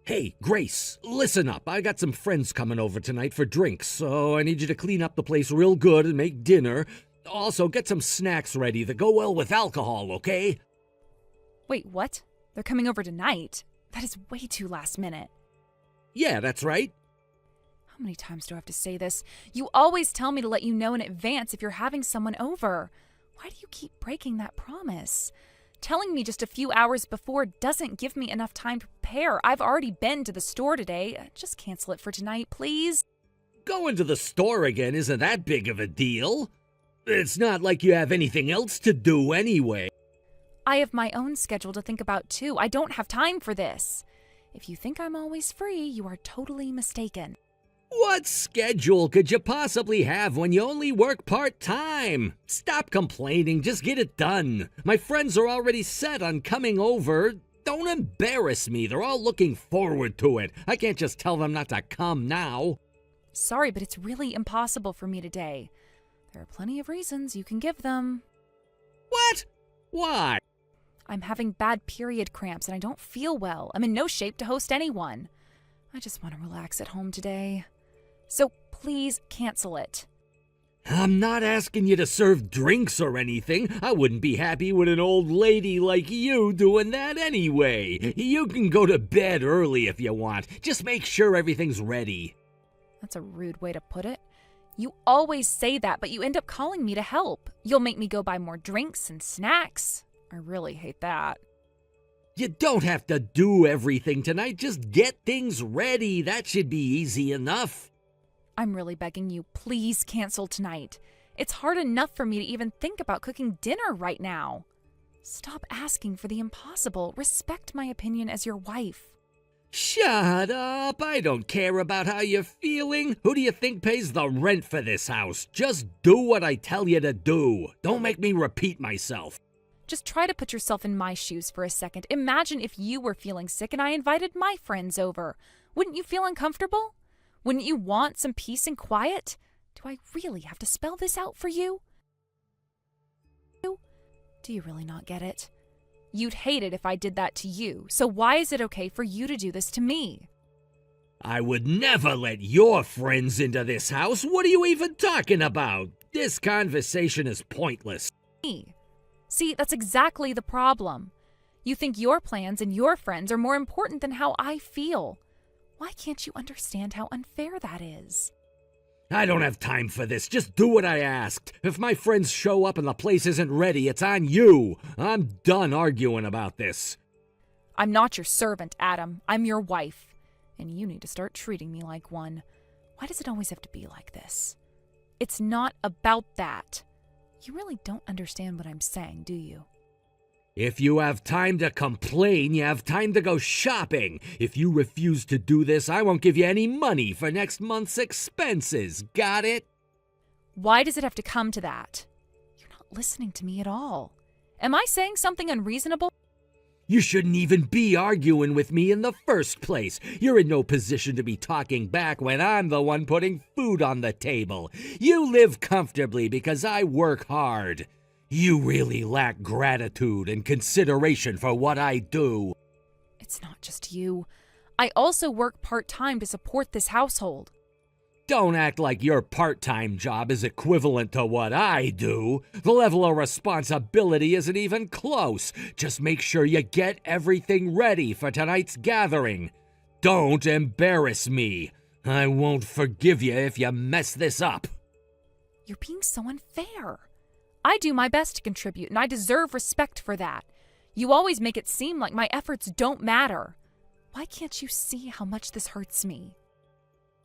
Hey, Grace, listen up. I got some friends coming over tonight for drinks, so I need you to clean up the place real good and make dinner. Also, get some snacks ready that go well with alcohol, okay? Wait, what? They're coming over tonight? That is way too last minute. Yeah, that's right. How many times do I have to say this? You always tell me to let you know in advance if you're having someone over. Why do you keep breaking that promise? Telling me just a few hours before doesn't give me enough time to prepare. I've already been to the store today. Just cancel it for tonight, please. Going to the store again isn't that big of a deal. It's not like you have anything else to do anyway. I have my own schedule to think about too. I don't have time for this. If you think I'm always free, you are totally mistaken. What schedule could you possibly have when you only work part-time? Stop complaining, just get it done. My friends are already set on coming over. Don't embarrass me, they're all looking forward to it. I can't just tell them not to come now. Sorry, but it's really impossible for me today. There are plenty of reasons you can give them. What? Why? I'm having bad period cramps and I don't feel well. I'm in no shape to host anyone. I just want to relax at home today. So please cancel it. I'm not asking you to serve drinks or anything. I wouldn't be happy with an old lady like you doing that anyway. You can go to bed early if you want. Just make sure everything's ready. That's a rude way to put it. You always say that, but you end up calling me to help. You'll make me go buy more drinks and snacks. I really hate that. You don't have to do everything tonight. Just get things ready. That should be easy enough. I'm really begging you, please cancel tonight. It's hard enough for me to even think about cooking dinner right now. Stop asking for the impossible. Respect my opinion as your wife. Shut up. I don't care about how you're feeling. Who do you think pays the rent for this house? Just do what I tell you to do. Don't make me repeat myself. Just try to put yourself in my shoes for a second. Imagine if you were feeling sick and I invited my friends over. Wouldn't you feel uncomfortable? Wouldn't you want some peace and quiet? Do I really have to spell this out for you? Do you really not get it? You'd hate it if I did that to you, so why is it okay for you to do this to me? I would never let your friends into this house. What are you even talking about? This conversation is pointless. See, that's exactly the problem. You think your plans and your friends are more important than how I feel. Why can't you understand how unfair that is? I don't have time for this. Just do what I asked. If my friends show up and the place isn't ready, it's on you. I'm done arguing about this. I'm not your servant, Adam. I'm your wife. And you need to start treating me like one. Why does it always have to be like this? It's not about that. You really don't understand what I'm saying, do you? If you have time to complain, you have time to go shopping. If you refuse to do this, I won't give you any money for next month's expenses. Got it? Why does it have to come to that? You're not listening to me at all. Am I saying something unreasonable? You shouldn't even be arguing with me in the first place. You're in no position to be talking back when I'm the one putting food on the table. You live comfortably because I work hard. You really lack gratitude and consideration for what I do. It's not just you. I also work part-time to support this household. Don't act like your part-time job is equivalent to what I do. The level of responsibility isn't even close. Just make sure you get everything ready for tonight's gathering. Don't embarrass me. I won't forgive you if you mess this up. You're being so unfair. I do my best to contribute, and I deserve respect for that. You always make it seem like my efforts don't matter. Why can't you see how much this hurts me?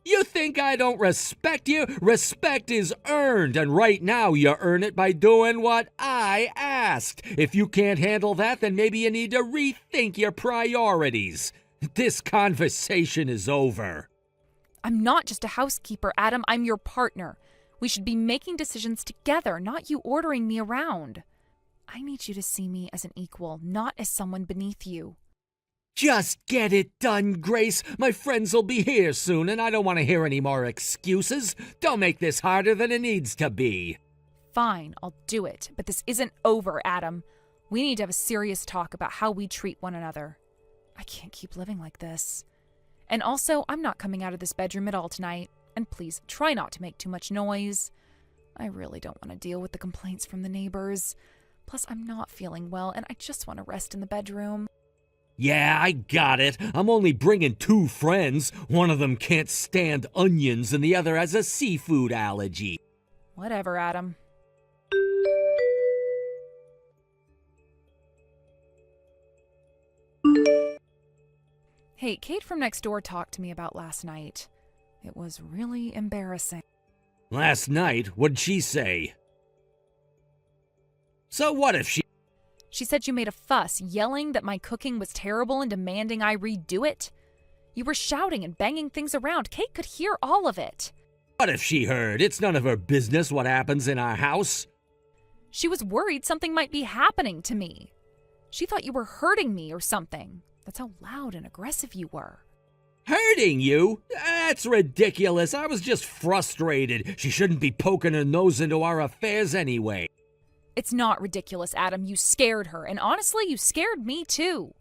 You think I don't respect you? Respect is earned, and right now you earn it by doing what I asked. If you can't handle that, then maybe you need to rethink your priorities. This conversation is over. I'm not just a housekeeper, Adam. I'm your partner. We should be making decisions together, not you ordering me around. I need you to see me as an equal, not as someone beneath you. Just get it done, Grace. My friends will be here soon, and I don't want to hear any more excuses. Don't make this harder than it needs to be. Fine, I'll do it. But this isn't over, Adam. We need to have a serious talk about how we treat one another. I can't keep living like this. And also, I'm not coming out of this bedroom at all tonight. And please, try not to make too much noise. I really don't want to deal with the complaints from the neighbors. Plus, I'm not feeling well, and I just want to rest in the bedroom. Yeah, I got it. I'm only bringing 2 friends. One of them can't stand onions, and the other has a seafood allergy. Whatever, Adam. Hey, Kate from next door talked to me about last night. It was really embarrassing. Last night? What'd she say? So what if she... She said you made a fuss, yelling that my cooking was terrible and demanding I redo it. You were shouting and banging things around. Kate could hear all of it. What if she heard? It's none of her business what happens in our house. She was worried something might be happening to me. She thought you were hurting me or something. That's how loud and aggressive you were. Hurting you? That's ridiculous. I was just frustrated. She shouldn't be poking her nose into our affairs anyway. It's not ridiculous, Adam. You scared her, and honestly, you scared me too.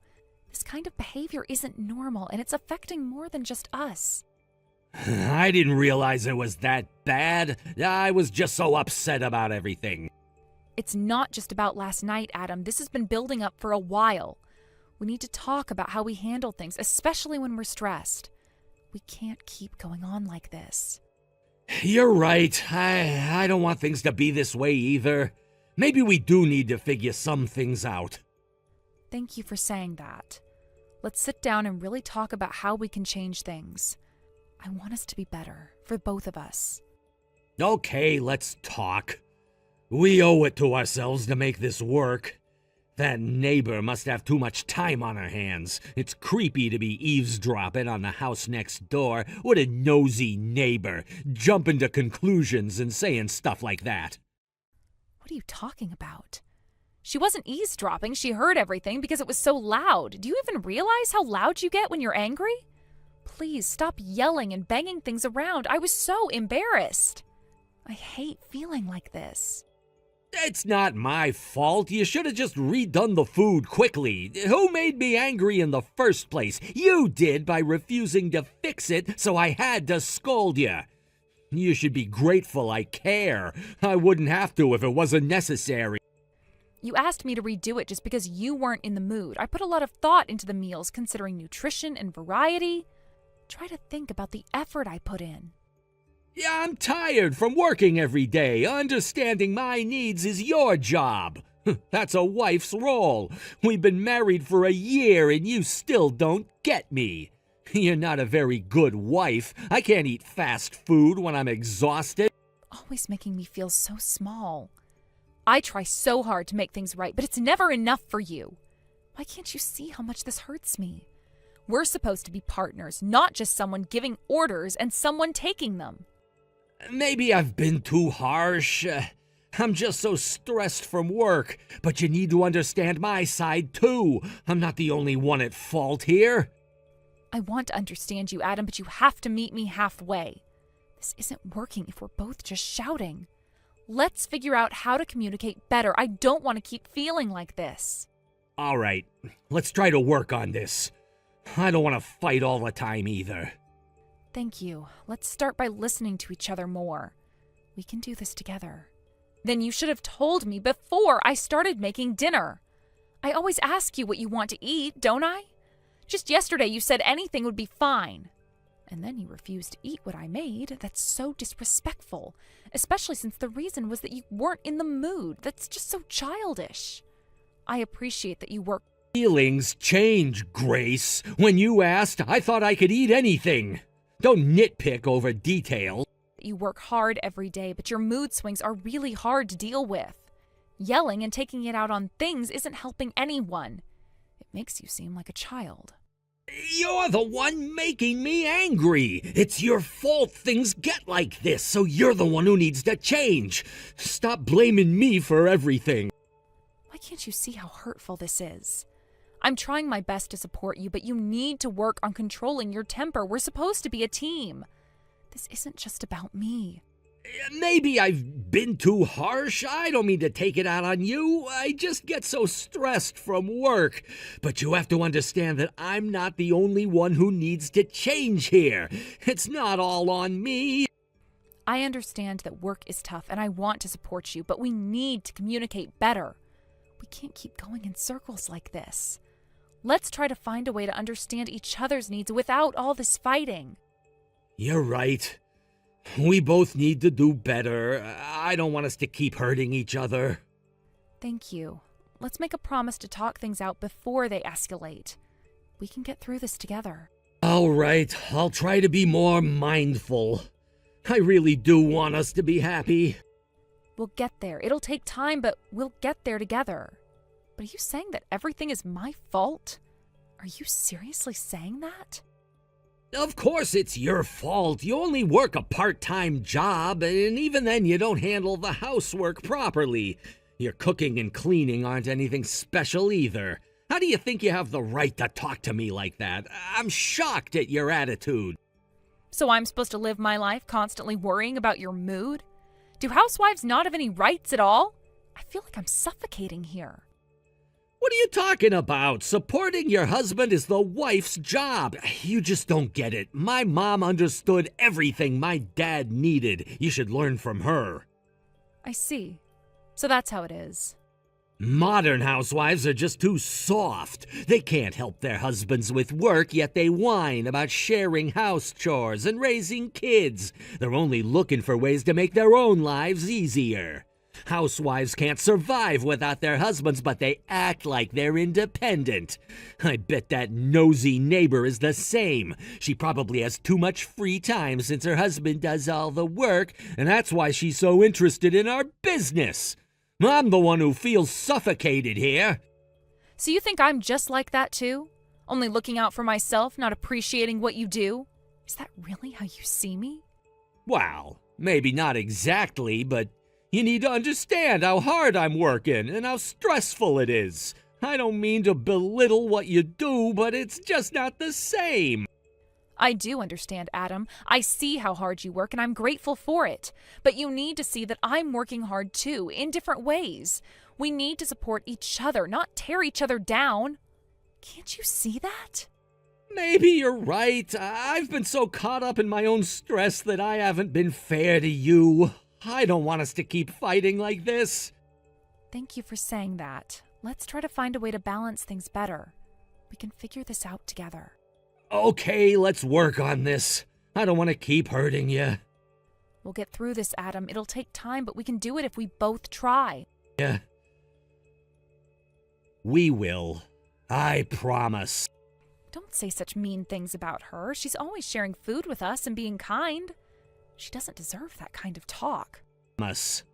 This kind of behavior isn't normal, and it's affecting more than just us. I didn't realize it was that bad. I was just so upset about everything. It's not just about last night, Adam. This has been building up for a while. We need to talk about how we handle things, especially when we're stressed. We can't keep going on like this. You're right. I don't want things to be this way either. Maybe we do need to figure some things out. Thank you for saying that. Let's sit down and really talk about how we can change things. I want us to be better, for both of us. Okay, let's talk. We owe it to ourselves to make this work. That neighbor must have too much time on her hands. It's creepy to be eavesdropping on the house next door. What a nosy neighbor, jumping to conclusions and saying stuff like that. What are you talking about? She wasn't eavesdropping. She heard everything because it was so loud. Do you even realize how loud you get when you're angry? Please stop yelling and banging things around. I was so embarrassed. I hate feeling like this. It's not my fault. You should have just redone the food quickly. Who made me angry in the first place? You did by refusing to fix it, so I had to scold you. You should be grateful I care. I wouldn't have to if it wasn't necessary. You asked me to redo it just because you weren't in the mood. I put a lot of thought into the meals, considering nutrition and variety. Try to think about the effort I put in. Yeah, I'm tired from working every day. Understanding my needs is your job. That's a wife's role. We've been married for a year and you still don't get me. You're not a very good wife. I can't eat fast food when I'm exhausted. Always making me feel so small. I try so hard to make things right, but it's never enough for you. Why can't you see how much this hurts me? We're supposed to be partners, not just someone giving orders and someone taking them. Maybe I've been too harsh. I'm just so stressed from work. But you need to understand my side, too. I'm not the only one at fault here. I want to understand you, Adam, but you have to meet me halfway. This isn't working if we're both just shouting. Let's figure out how to communicate better. I don't want to keep feeling like this. All right, let's try to work on this. I don't want to fight all the time either. Thank you. Let's start by listening to each other more. We can do this together. Then you should have told me before I started making dinner. I always ask you what you want to eat, don't I? Just yesterday you said anything would be fine. And then you refused to eat what I made. That's so disrespectful, especially since the reason was that you weren't in the mood. That's just so childish. I appreciate that you work. Feelings change, Grace. When you asked, I thought I could eat anything. Don't nitpick over details. You work hard every day, but your mood swings are really hard to deal with. Yelling and taking it out on things isn't helping anyone. It makes you seem like a child. You're the one making me angry. It's your fault things get like this, so you're the one who needs to change. Stop blaming me for everything. Why can't you see how hurtful this is? I'm trying my best to support you, but you need to work on controlling your temper. We're supposed to be a team. This isn't just about me. Maybe I've been too harsh. I don't mean to take it out on you. I just get so stressed from work. But you have to understand that I'm not the only one who needs to change here. It's not all on me. I understand that work is tough and I want to support you, but we need to communicate better. We can't keep going in circles like this. Let's try to find a way to understand each other's needs without all this fighting. You're right. We both need to do better. I don't want us to keep hurting each other. Thank you. Let's make a promise to talk things out before they escalate. We can get through this together. All right, I'll try to be more mindful. I really do want us to be happy. We'll get there. It'll take time, but we'll get there together. But are you saying that everything is my fault? Are you seriously saying that? Of course it's your fault. You only work a part-time job, and even then you don't handle the housework properly. Your cooking and cleaning aren't anything special either. How do you think you have the right to talk to me like that? I'm shocked at your attitude. So I'm supposed to live my life constantly worrying about your mood? Do housewives not have any rights at all? I feel like I'm suffocating here. What are you talking about? Supporting your husband is the wife's job. You just don't get it. My mom understood everything my dad needed. You should learn from her. I see. So that's how it is. Modern housewives are just too soft. They can't help their husbands with work, yet they whine about sharing house chores and raising kids. They're only looking for ways to make their own lives easier. Housewives can't survive without their husbands, but they act like they're independent. I bet that nosy neighbor is the same. She probably has too much free time since her husband does all the work, and that's why she's so interested in our business. I'm the one who feels suffocated here. So you think I'm just like that too? Only looking out for myself, not appreciating what you do? Is that really how you see me? Well, maybe not exactly, but you need to understand how hard I'm working and how stressful it is. I don't mean to belittle what you do, but it's just not the same. I do understand, Adam. I see how hard you work and I'm grateful for it. But you need to see that I'm working hard too, in different ways. We need to support each other, not tear each other down. Can't you see that? Maybe you're right. I've been so caught up in my own stress that I haven't been fair to you. I don't want us to keep fighting like this. Thank you for saying that. Let's try to find a way to balance things better. We can figure this out together. Okay, let's work on this. I don't want to keep hurting you. We'll get through this, Adam. It'll take time, but we can do it if we both try. Yeah. We will. I promise. Don't say such mean things about her. She's always sharing food with us and being kind. She doesn't deserve that kind of talk. Promise.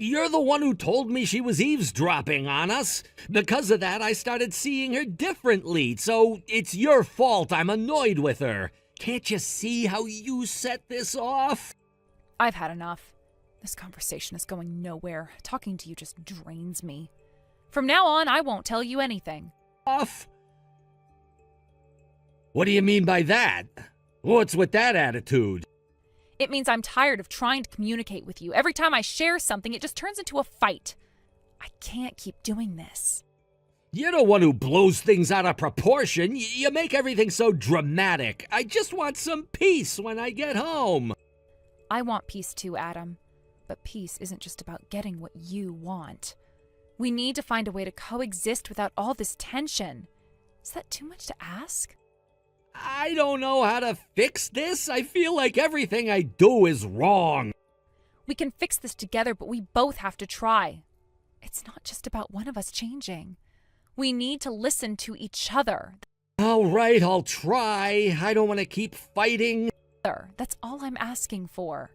You're the one who told me she was eavesdropping on us. Because of that, I started seeing her differently, so it's your fault I'm annoyed with her. Can't you see how you set this off? I've had enough. This conversation is going nowhere. Talking to you just drains me. From now on, I won't tell you anything. Off? What do you mean by that? What's with that attitude? It means I'm tired of trying to communicate with you. Every time I share something, it just turns into a fight. I can't keep doing this. You're the one who blows things out of proportion. You make everything so dramatic. I just want some peace when I get home. I want peace too, Adam. But peace isn't just about getting what you want. We need to find a way to coexist without all this tension. Is that too much to ask? I don't know how to fix this. I feel like everything I do is wrong. We can fix this together, but we both have to try. It's not just about one of us changing. We need to listen to each other. All right, I'll try. I don't want to keep fighting. That's all I'm asking for.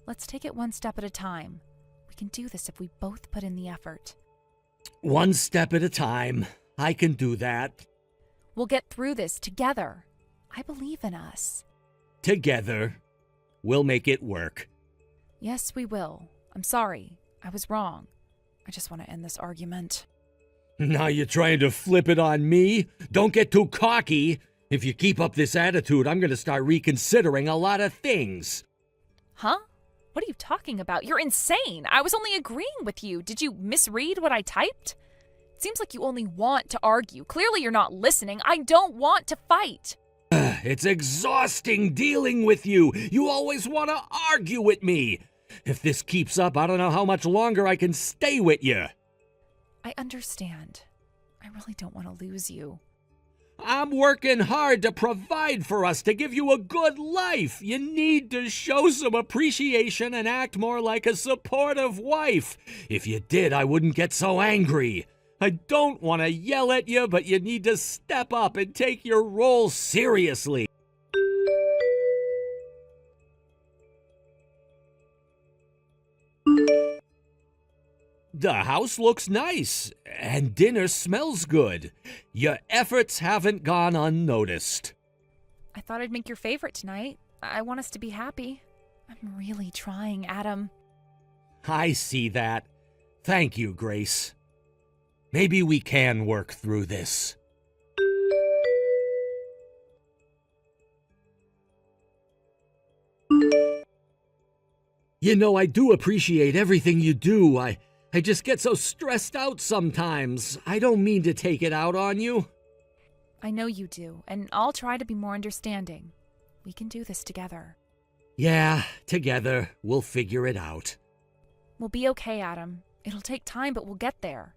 Let's take it one step at a time. We can do this if we both put in the effort. One step at a time. I can do that. We'll get through this together. I believe in us. Together, we'll make it work. Yes, we will. I'm sorry. I was wrong. I just want to end this argument. Now you're trying to flip it on me? Don't get too cocky. If you keep up this attitude, I'm gonna start reconsidering a lot of things. Huh? What are you talking about? You're insane. I was only agreeing with you. Did you misread what I typed? It seems like you only want to argue. Clearly you're not listening. I don't want to fight. It's exhausting dealing with you. You always want to argue with me. If this keeps up, I don't know how much longer I can stay with you. I understand. I really don't want to lose you. I'm working hard to provide for us, to give you a good life. You need to show some appreciation and act more like a supportive wife. If you did, I wouldn't get so angry. I don't want to yell at you, but you need to step up and take your role seriously. The house looks nice, and dinner smells good. Your efforts haven't gone unnoticed. I thought I'd make your favorite tonight. I want us to be happy. I'm really trying, Adam. I see that. Thank you, Grace. Maybe we can work through this. You know, I do appreciate everything you do. I just get so stressed out sometimes. I don't mean to take it out on you. I know you do, and I'll try to be more understanding. We can do this together. Yeah, together, we'll figure it out. We'll be okay, Adam. It'll take time, but we'll get there.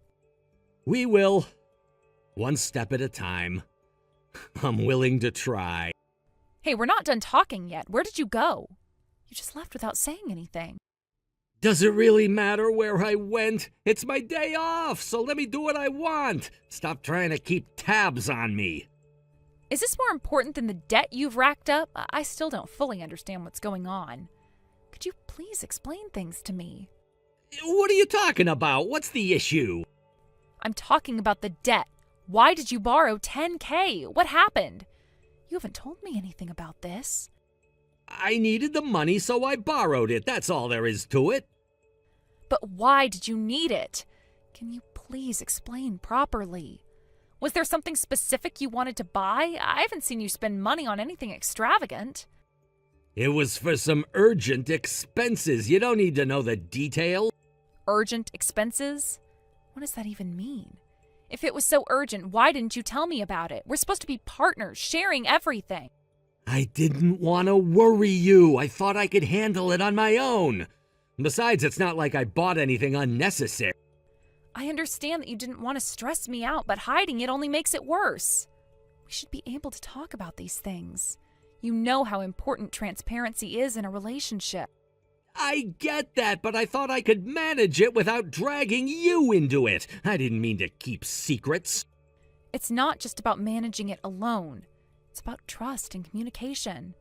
We will. One step at a time. I'm willing to try. Hey, we're not done talking yet. Where did you go? You just left without saying anything. Does it really matter where I went? It's my day off, so let me do what I want. Stop trying to keep tabs on me. Is this more important than the debt you've racked up? I still don't fully understand what's going on. Could you please explain things to me? What are you talking about? What's the issue? I'm talking about the debt. Why did you borrow $10,000? What happened? You haven't told me anything about this. I needed the money, so I borrowed it. That's all there is to it. But why did you need it? Can you please explain properly? Was there something specific you wanted to buy? I haven't seen you spend money on anything extravagant. It was for some urgent expenses. You don't need to know the detail. Urgent expenses? What does that even mean? If it was so urgent, why didn't you tell me about it? We're supposed to be partners, sharing everything. I didn't want to worry you. I thought I could handle it on my own. Besides, it's not like I bought anything unnecessary. I understand that you didn't want to stress me out, but hiding it only makes it worse. We should be able to talk about these things. You know how important transparency is in a relationship. I get that, but I thought I could manage it without dragging you into it. I didn't mean to keep secrets. It's not just about managing it alone. It's about trust and communication.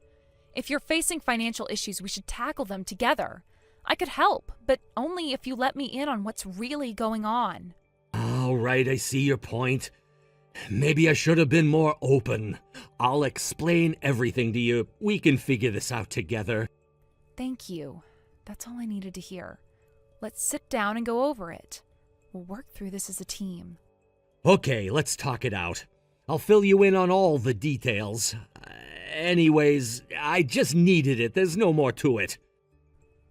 If you're facing financial issues, we should tackle them together. I could help, but only if you let me in on what's really going on. All right, I see your point. Maybe I should have been more open. I'll explain everything to you. We can figure this out together. Thank you. That's all I needed to hear. Let's sit down and go over it. We'll work through this as a team. Okay, let's talk it out. I'll fill you in on all the details. Anyways, I just needed it. There's no more to it.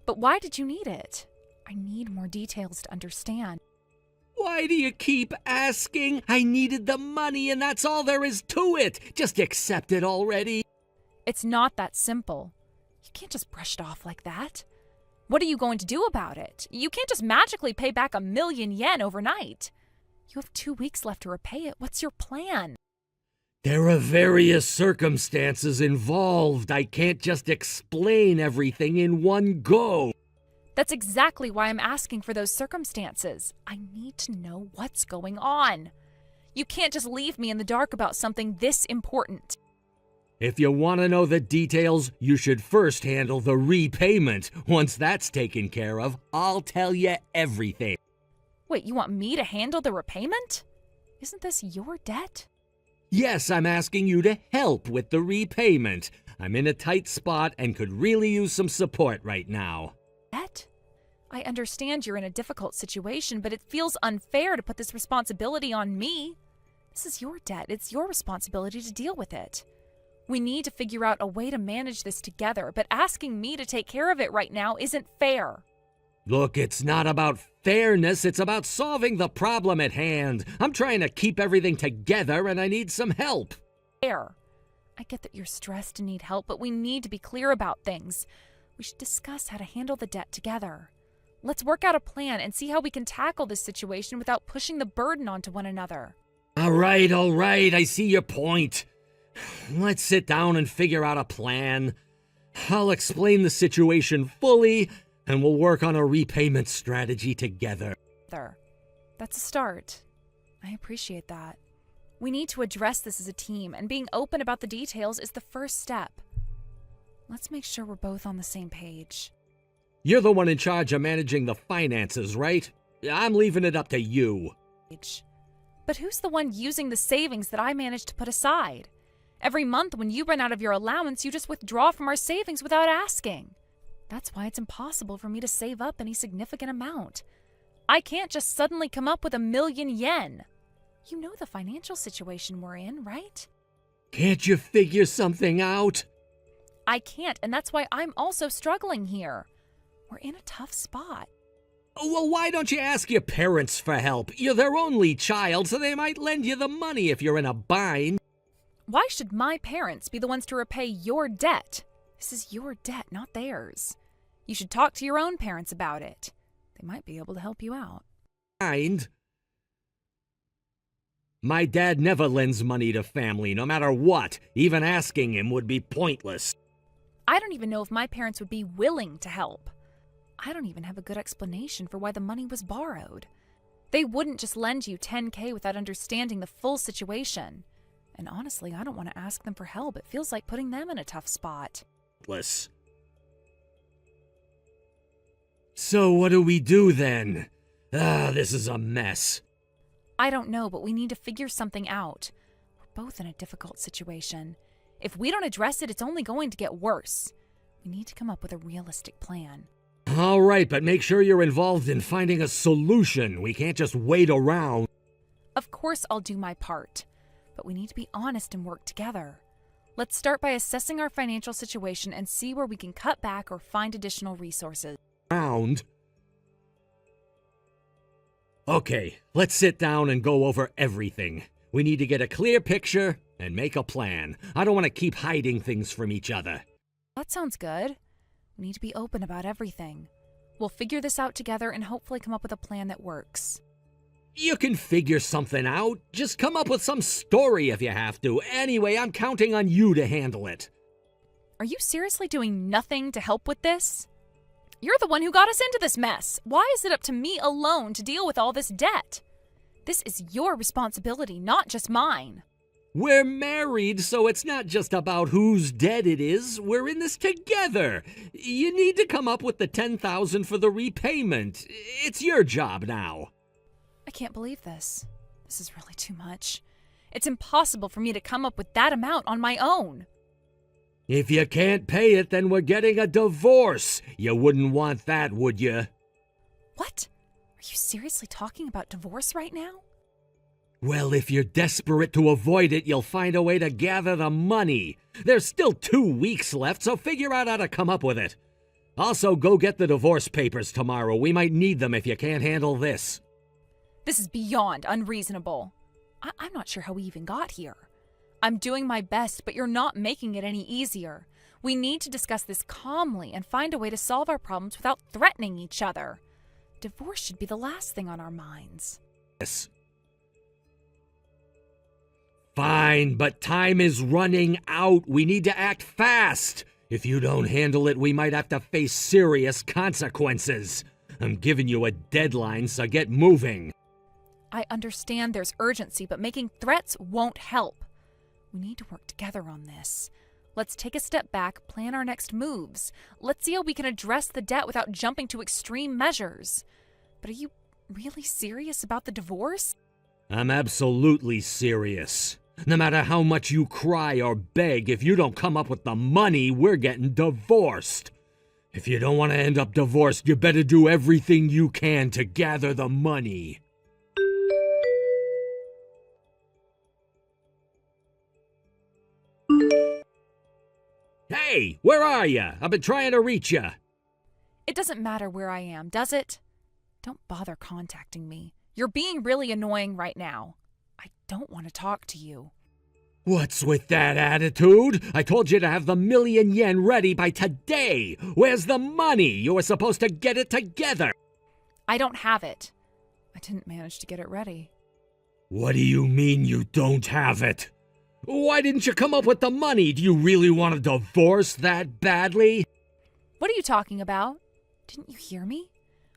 But why did you need it? I need more details to understand. Why do you keep asking? I needed the money and that's all there is to it. Just accept it already. It's not that simple. You can't just brush it off like that. What are you going to do about it? You can't just magically pay back 1,000,000 yen overnight. You have 2 weeks left to repay it. What's your plan? There are various circumstances involved. I can't just explain everything in one go. That's exactly why I'm asking for those circumstances. I need to know what's going on. You can't just leave me in the dark about something this important. If you want to know the details, you should first handle the repayment. Once that's taken care of, I'll tell you everything. Wait, you want me to handle the repayment? Isn't this your debt? Yes, I'm asking you to help with the repayment. I'm in a tight spot and could really use some support right now. Debt? I understand you're in a difficult situation, but it feels unfair to put this responsibility on me. This is your debt. It's your responsibility to deal with it. We need to figure out a way to manage this together, but asking me to take care of it right now isn't fair. Look, it's not about fairness, it's about solving the problem at hand. I'm trying to keep everything together and I need some help. Fair. I get that you're stressed and need help, but we need to be clear about things. We should discuss how to handle the debt together. Let's work out a plan and see how we can tackle this situation without pushing the burden onto one another. All right, I see your point. Let's sit down and figure out a plan. I'll explain the situation fully, and we'll work on a repayment strategy together. That's a start. I appreciate that. We need to address this as a team, and being open about the details is the first step. Let's make sure we're both on the same page. You're the one in charge of managing the finances, right? I'm leaving it up to you. But who's the one using the savings that I managed to put aside? Every month when you run out of your allowance, you just withdraw from our savings without asking. That's why it's impossible for me to save up any significant amount. I can't just suddenly come up with $1,000,000. You know the financial situation we're in, right? Can't you figure something out? I can't, and that's why I'm also struggling here. We're in a tough spot. Well, why don't you ask your parents for help? You're their only child, so they might lend you the money if you're in a bind. Why should my parents be the ones to repay your debt? This is your debt, not theirs. You should talk to your own parents about it. They might be able to help you out. Bind? My dad never lends money to family, no matter what. Even asking him would be pointless. I don't even know if my parents would be willing to help. I don't even have a good explanation for why the money was borrowed. They wouldn't just lend you $10,000 without understanding the full situation. And honestly, I don't want to ask them for help. It feels like putting them in a tough spot. So what do we do then? This is a mess. I don't know, but we need to figure something out. We're both in a difficult situation. If we don't address it, it's only going to get worse. We need to come up with a realistic plan. All right, but make sure you're involved in finding a solution. We can't just wait around. Of course I'll do my part, but we need to be honest and work together. Let's start by assessing our financial situation and see where we can cut back or find additional resources. Okay, let's sit down and go over everything. We need to get a clear picture and make a plan. I don't want to keep hiding things from each other. That sounds good. We need to be open about everything. We'll figure this out together and hopefully come up with a plan that works. You can figure something out. Just come up with some story if you have to. Anyway, I'm counting on you to handle it. Are you seriously doing nothing to help with this? You're the one who got us into this mess. Why is it up to me alone to deal with all this debt? This is your responsibility, not just mine. We're married, so it's not just about whose debt it is. We're in this together. You need to come up with the $10,000 for the repayment. It's your job now. I can't believe this. This is really too much. It's impossible for me to come up with that amount on my own. If you can't pay it, then we're getting a divorce. You wouldn't want that, would you? What? Are you seriously talking about divorce right now? Well, if you're desperate to avoid it, you'll find a way to gather the money. There's still 2 weeks left, so figure out how to come up with it. Also, go get the divorce papers tomorrow. We might need them if you can't handle this. This is beyond unreasonable. I'm not sure how we even got here. I'm doing my best, but you're not making it any easier. We need to discuss this calmly and find a way to solve our problems without threatening each other. Divorce should be the last thing on our minds. Yes. Fine, but time is running out. We need to act fast. If you don't handle it, we might have to face serious consequences. I'm giving you a deadline, so get moving. I understand there's urgency, but making threats won't help. We need to work together on this. Let's take a step back, plan our next moves. Let's see how we can address the debt without jumping to extreme measures. But are you really serious about the divorce? I'm absolutely serious. No matter how much you cry or beg, if you don't come up with the money, we're getting divorced. If you don't want to end up divorced, you better do everything you can to gather the money. Hey, where are you? I've been trying to reach you. It doesn't matter where I am, does it? Don't bother contacting me. You're being really annoying right now. I don't want to talk to you. What's with that attitude? I told you to have the million yen ready by today. Where's the money? You were supposed to get it together. I don't have it. I didn't manage to get it ready. What do you mean you don't have it? Why didn't you come up with the money? Do you really want a divorce that badly? What are you talking about? Didn't you hear me?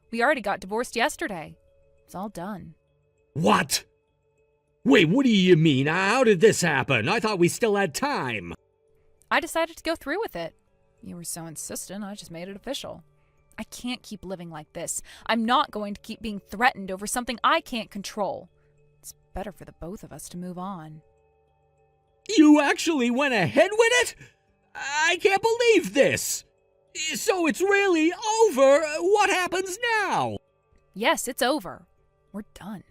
We already got divorced yesterday. It's all done. What? Wait, what do you mean? How did this happen? I thought we still had time. I decided to go through with it. You were so insistent, I just made it official. I can't keep living like this. I'm not going to keep being threatened over something I can't control. It's better for the both of us to move on. You actually went ahead with it? I can't believe this. So it's really over. What happens now? Yes, it's over. We're done.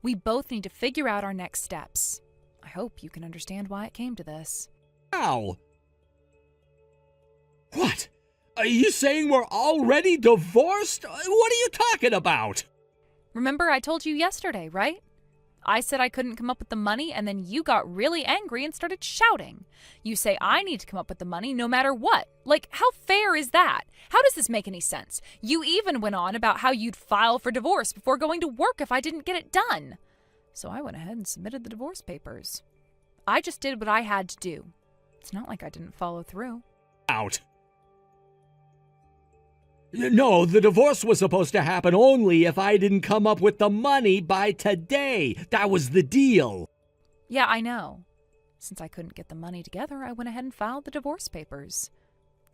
We both need to figure out our next steps. I hope you can understand why it came to this. How? What? Are you saying we're already divorced? What are you talking about? Remember I told you yesterday, right? I said I couldn't come up with the money, and then you got really angry and started shouting. You say I need to come up with the money no matter what. Like, how fair is that? How does this make any sense? You even went on about how you'd file for divorce before going to work if I didn't get it done. So I went ahead and submitted the divorce papers. I just did what I had to do. It's not like I didn't follow through. Out. No, the divorce was supposed to happen only if I didn't come up with the money by today. That was the deal. Yeah, I know. Since I couldn't get the money together, I went ahead and filed the divorce papers.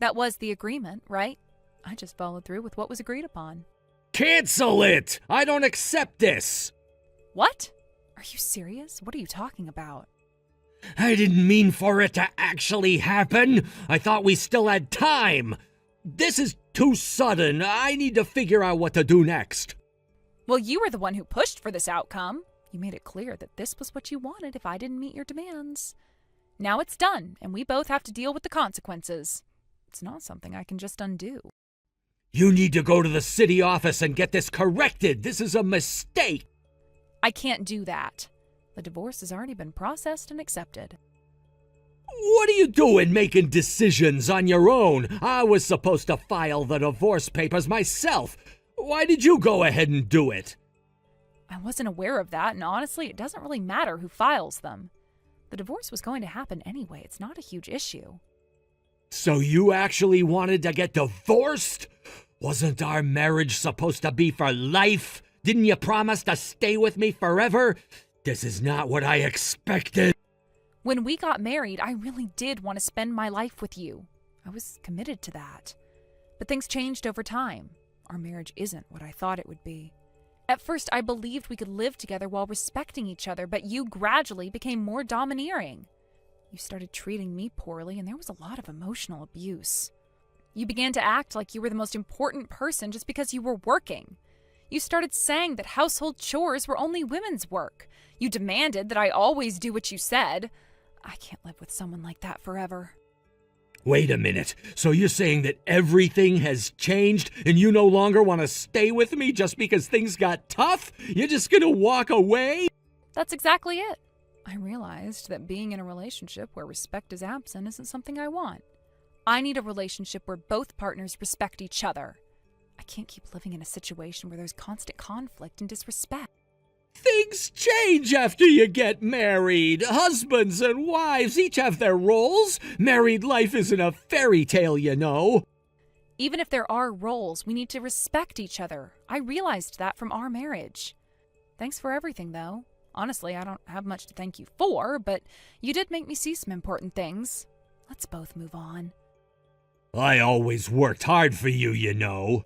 That was the agreement, right? I just followed through with what was agreed upon. Cancel it! I don't accept this! What? Are you serious? What are you talking about? I didn't mean for it to actually happen. I thought we still had time. This is too sudden. I need to figure out what to do next. Well, you were the one who pushed for this outcome. You made it clear that this was what you wanted if I didn't meet your demands. Now it's done, and we both have to deal with the consequences. It's not something I can just undo. You need to go to the city office and get this corrected. This is a mistake. I can't do that. The divorce has already been processed and accepted. What are you doing making decisions on your own? I was supposed to file the divorce papers myself. Why did you go ahead and do it? I wasn't aware of that, and honestly, it doesn't really matter who files them. The divorce was going to happen anyway. It's not a huge issue. So you actually wanted to get divorced? Wasn't our marriage supposed to be for life? Didn't you promise to stay with me forever? This is not what I expected. When we got married, I really did want to spend my life with you. I was committed to that. But things changed over time. Our marriage isn't what I thought it would be. At first, I believed we could live together while respecting each other, but you gradually became more domineering. You started treating me poorly, and there was a lot of emotional abuse. You began to act like you were the most important person just because you were working. You started saying that household chores were only women's work. You demanded that I always do what you said. I can't live with someone like that forever. Wait a minute. So you're saying that everything has changed and you no longer want to stay with me just because things got tough? You're just gonna walk away? That's exactly it. I realized that being in a relationship where respect is absent isn't something I want. I need a relationship where both partners respect each other. I can't keep living in a situation where there's constant conflict and disrespect. Things change after you get married. Husbands and wives each have their roles. Married life isn't a fairy tale, you know. Even if there are roles, we need to respect each other. I realized that from our marriage. Thanks for everything, though. Honestly, I don't have much to thank you for, but you did make me see some important things. Let's both move on. I always worked hard for you, you know.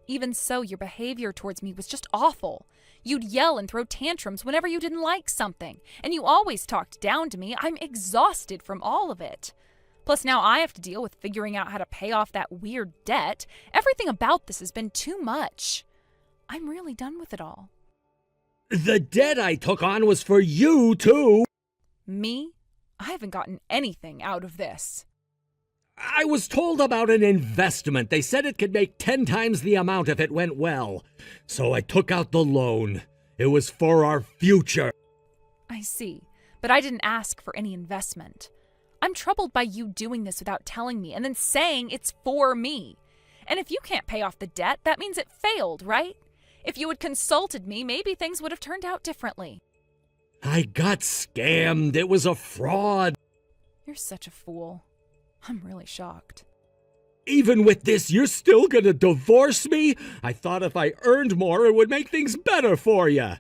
Even so, your behavior towards me was just awful. You'd yell and throw tantrums whenever you didn't like something, and you always talked down to me. I'm exhausted from all of it. Plus, now I have to deal with figuring out how to pay off that weird debt. Everything about this has been too much. I'm really done with it all. The debt I took on was for you, too. Me? I haven't gotten anything out of this. I was told about an investment. They said it could make 10 times the amount if it went well. So I took out the loan. It was for our future. I see, but I didn't ask for any investment. I'm troubled by you doing this without telling me and then saying it's for me. And if you can't pay off the debt, that means it failed, right? If you had consulted me, maybe things would have turned out differently. I got scammed. It was a fraud. You're such a fool. I'm really shocked. Even with this, you're still gonna divorce me? I thought if I earned more, it would make things better for you.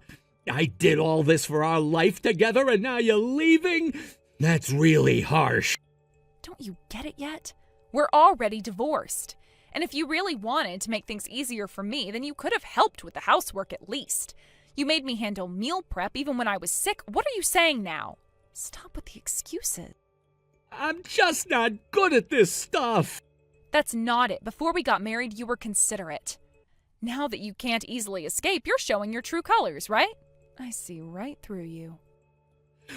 I did all this for our life together, and now you're leaving? That's really harsh. Don't you get it yet? We're already divorced. And if you really wanted to make things easier for me, then you could have helped with the housework at least. You made me handle meal prep even when I was sick. What are you saying now? Stop with the excuses. I'm just not good at this stuff. That's not it. Before we got married, you were considerate. Now that you can't easily escape, you're showing your true colors, right? I see right through you.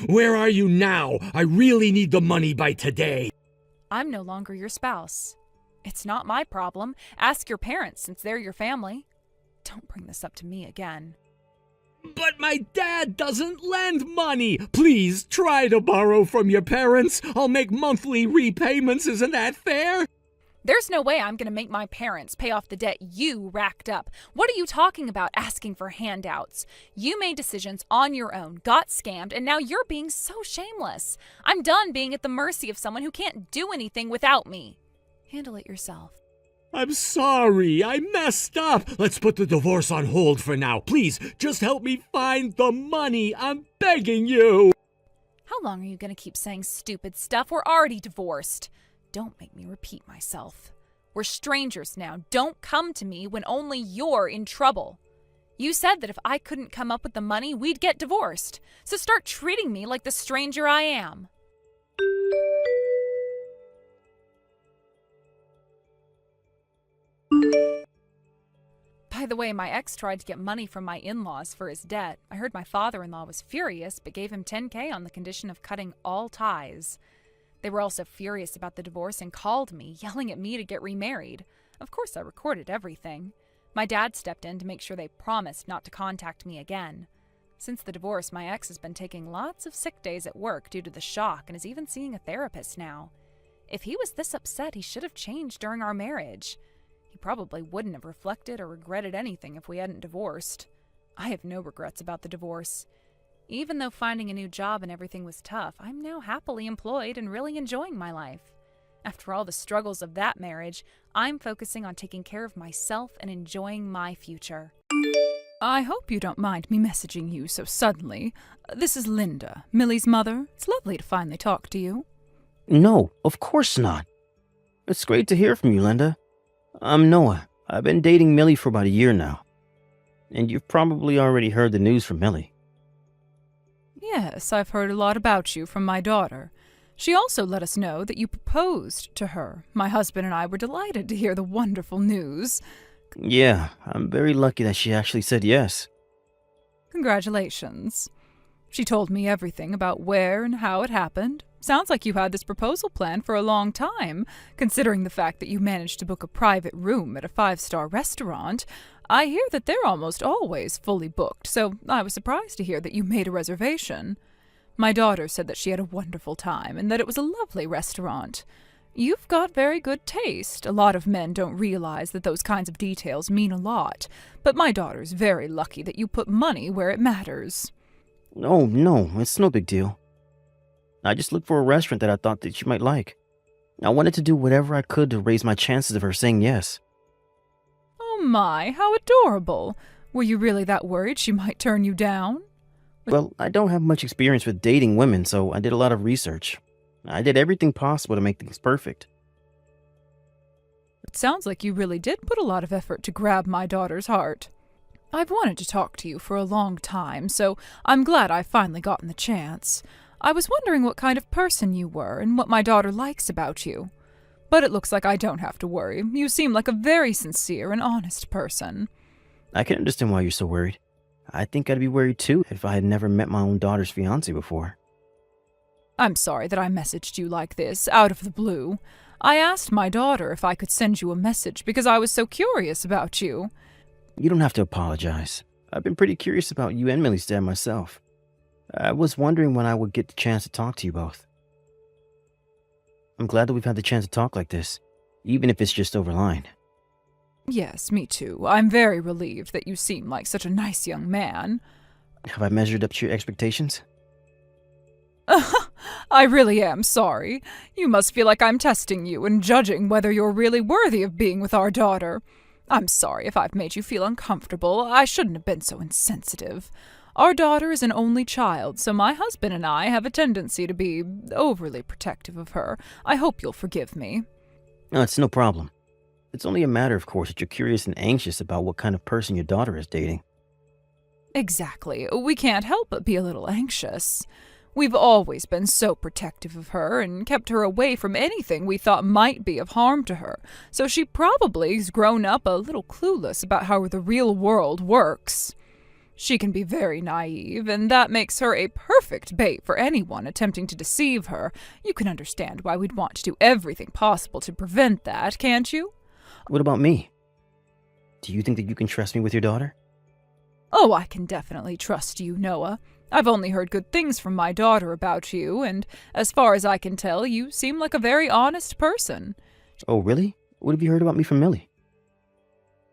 Where are you now? I really need the money by today. I'm no longer your spouse. It's not my problem. Ask your parents since they're your family. Don't bring this up to me again. But my dad doesn't lend money. Please try to borrow from your parents. I'll make monthly repayments. Isn't that fair? There's no way I'm going to make my parents pay off the debt you racked up. What are you talking about asking for handouts? You made decisions on your own, got scammed, and now you're being so shameless. I'm done being at the mercy of someone who can't do anything without me. Handle it yourself. I'm sorry. I messed up. Let's put the divorce on hold for now. Please, just help me find the money. I'm begging you. How long are you going to keep saying stupid stuff? We're already divorced. Don't make me repeat myself. We're strangers now. Don't come to me when only you're in trouble. You said that if I couldn't come up with the money, we'd get divorced. So start treating me like the stranger I am. By the way, my ex tried to get money from my in-laws for his debt. I heard my father-in-law was furious, but gave him $10,000 on the condition of cutting all ties. They were also furious about the divorce and called me, yelling at me to get remarried. Of course, I recorded everything. My dad stepped in to make sure they promised not to contact me again. Since the divorce, my ex has been taking lots of sick days at work due to the shock and is even seeing a therapist now. If he was this upset, he should have changed during our marriage. He probably wouldn't have reflected or regretted anything if we hadn't divorced. I have no regrets about the divorce. Even though finding a new job and everything was tough, I'm now happily employed and really enjoying my life. After all the struggles of that marriage, I'm focusing on taking care of myself and enjoying my future. I hope you don't mind me messaging you so suddenly. This is Linda, Millie's mother. It's lovely to finally talk to you. No, of course not. It's great to hear from you, Linda. I'm Noah. I've been dating Millie for about a year now. And you've probably already heard the news from Millie. Yes, I've heard a lot about you from my daughter. She also let us know that you proposed to her. My husband and I were delighted to hear the wonderful news. Yeah, I'm very lucky that she actually said yes. Congratulations. She told me everything about where and how it happened. Sounds like you had this proposal planned for a long time, considering the fact that you managed to book a private room at a 5-star restaurant. I hear that they're almost always fully booked, so I was surprised to hear that you made a reservation. My daughter said that she had a wonderful time and that it was a lovely restaurant. You've got very good taste. A lot of men don't realize that those kinds of details mean a lot, but my daughter's very lucky that you put money where it matters. Oh, no, it's no big deal. I just looked for a restaurant that I thought that she might like. I wanted to do whatever I could to raise my chances of her saying yes. Oh my, how adorable. Were you really that worried she might turn you down? Well, I don't have much experience with dating women, so I did a lot of research. I did everything possible to make things perfect. It sounds like you really did put a lot of effort to grab my daughter's heart. I've wanted to talk to you for a long time, so I'm glad I've finally gotten the chance. I was wondering what kind of person you were and what my daughter likes about you. But it looks like I don't have to worry. You seem like a very sincere and honest person. I can understand why you're so worried. I think I'd be worried too if I had never met my own daughter's fiancé before. I'm sorry that I messaged you like this, out of the blue. I asked my daughter if I could send you a message because I was so curious about you. You don't have to apologize. I've been pretty curious about you and Millie's dad myself. I was wondering when I would get the chance to talk to you both. I'm glad that we've had the chance to talk like this, even if it's just over line. Yes, me too. I'm very relieved that you seem like such a nice young man. Have I measured up to your expectations? I really am sorry. You must feel like I'm testing you and judging whether you're really worthy of being with our daughter. I'm sorry if I've made you feel uncomfortable. I shouldn't have been so insensitive. Our daughter is an only child, so my husband and I have a tendency to be overly protective of her. I hope you'll forgive me. No, it's no problem. It's only a matter, of course, that you're curious and anxious about what kind of person your daughter is dating. Exactly. We can't help but be a little anxious. We've always been so protective of her and kept her away from anything we thought might be of harm to her, so she probably's grown up a little clueless about how the real world works. She can be very naive, and that makes her a perfect bait for anyone attempting to deceive her. You can understand why we'd want to do everything possible to prevent that, can't you? What about me? Do you think that you can trust me with your daughter? Oh, I can definitely trust you, Noah. I've only heard good things from my daughter about you, and as far as I can tell, you seem like a very honest person. Oh, really? What have you heard about me from Millie?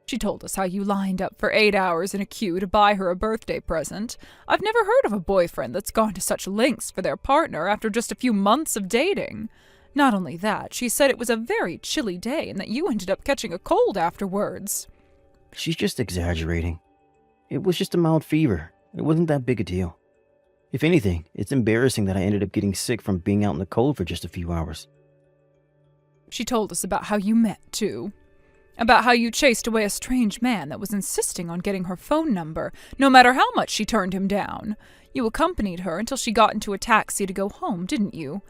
She told us how you lined up for 8 hours in a queue to buy her a birthday present. I've never heard of a boyfriend that's gone to such lengths for their partner after just a few months of dating. Not only that, she said it was a very chilly day and that you ended up catching a cold afterwards. She's just exaggerating. It was just a mild fever. It wasn't that big a deal. If anything, it's embarrassing that I ended up getting sick from being out in the cold for just a few hours. She told us about how you met, too. About how you chased away a strange man that was insisting on getting her phone number, no matter how much she turned him down. You accompanied her until she got into a taxi to go home, didn't you?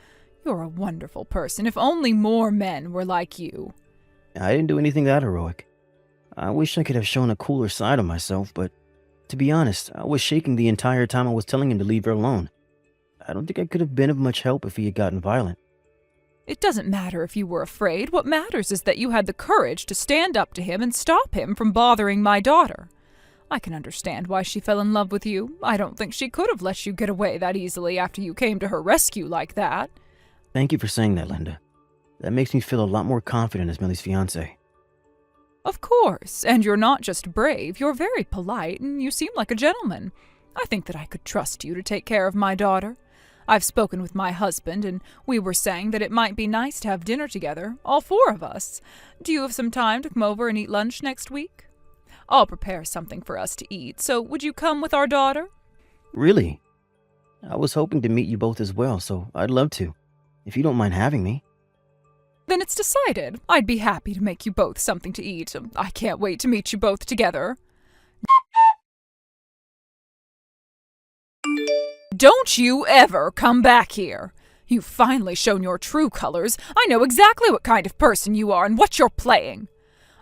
You're a wonderful person. If only more men were like you. I didn't do anything that heroic. I wish I could have shown a cooler side of myself, but to be honest, I was shaking the entire time I was telling him to leave her alone. I don't think I could have been of much help if he had gotten violent. It doesn't matter if you were afraid. What matters is that you had the courage to stand up to him and stop him from bothering my daughter. I can understand why she fell in love with you. I don't think she could have let you get away that easily after you came to her rescue like that. Thank you for saying that, Linda. That makes me feel a lot more confident as Millie's fiancé. Of course, and you're not just brave, you're very polite, and you seem like a gentleman. I think that I could trust you to take care of my daughter. I've spoken with my husband, and we were saying that it might be nice to have dinner together, all four of us. Do you have some time to come over and eat lunch next week? I'll prepare something for us to eat, so would you come with our daughter? Really? I was hoping to meet you both as well, so I'd love to, if you don't mind having me. Then it's decided. I'd be happy to make you both something to eat. I can't wait to meet you both together. Don't you ever come back here. You've finally shown your true colors. I know exactly what kind of person you are and what you're playing.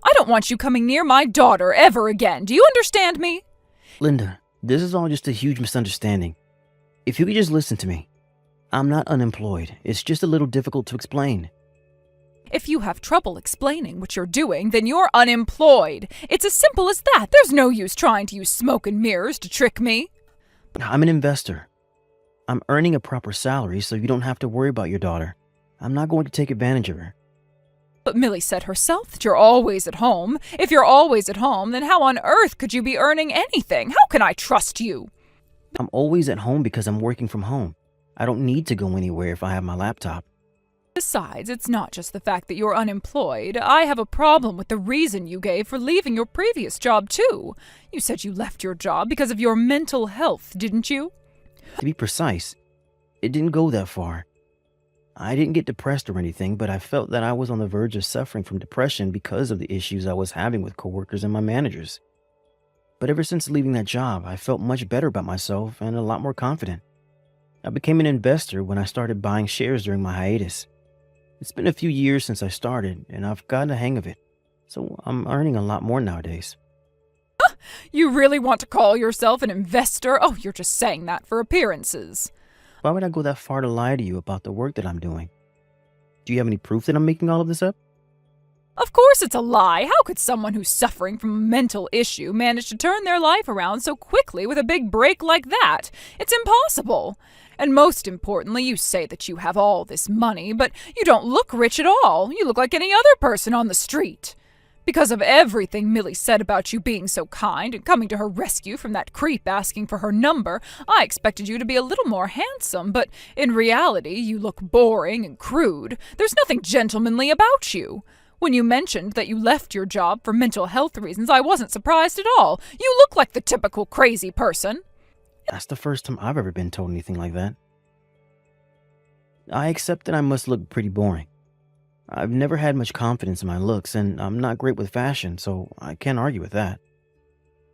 I don't want you coming near my daughter ever again. Do you understand me? Linda, this is all just a huge misunderstanding. If you could just listen to me. I'm not unemployed. It's just a little difficult to explain. If you have trouble explaining what you're doing, then you're unemployed. It's as simple as that. There's no use trying to use smoke and mirrors to trick me. I'm an investor. I'm earning a proper salary so you don't have to worry about your daughter. I'm not going to take advantage of her. But Millie said herself that you're always at home. If you're always at home, then how on earth could you be earning anything? How can I trust you? I'm always at home because I'm working from home. I don't need to go anywhere if I have my laptop. Besides, it's not just the fact that you're unemployed. I have a problem with the reason you gave for leaving your previous job, too. You said you left your job because of your mental health, didn't you? To be precise, it didn't go that far. I didn't get depressed or anything, but I felt that I was on the verge of suffering from depression because of the issues I was having with coworkers and my managers. But ever since leaving that job, I felt much better about myself and a lot more confident. I became an investor when I started buying shares during my hiatus. It's been a few years since I started, and I've gotten a hang of it, so I'm earning a lot more nowadays. You really want to call yourself an investor? Oh, you're just saying that for appearances. Why would I go that far to lie to you about the work that I'm doing? Do you have any proof that I'm making all of this up? Of course it's a lie. How could someone who's suffering from a mental issue manage to turn their life around so quickly with a big break like that? It's impossible. And most importantly, you say that you have all this money, but you don't look rich at all. You look like any other person on the street. Because of everything Millie said about you being so kind and coming to her rescue from that creep asking for her number, I expected you to be a little more handsome, but in reality, you look boring and crude. There's nothing gentlemanly about you. When you mentioned that you left your job for mental health reasons, I wasn't surprised at all. You look like the typical crazy person. That's the first time I've ever been told anything like that. I accept that I must look pretty boring. I've never had much confidence in my looks, and I'm not great with fashion, so I can't argue with that.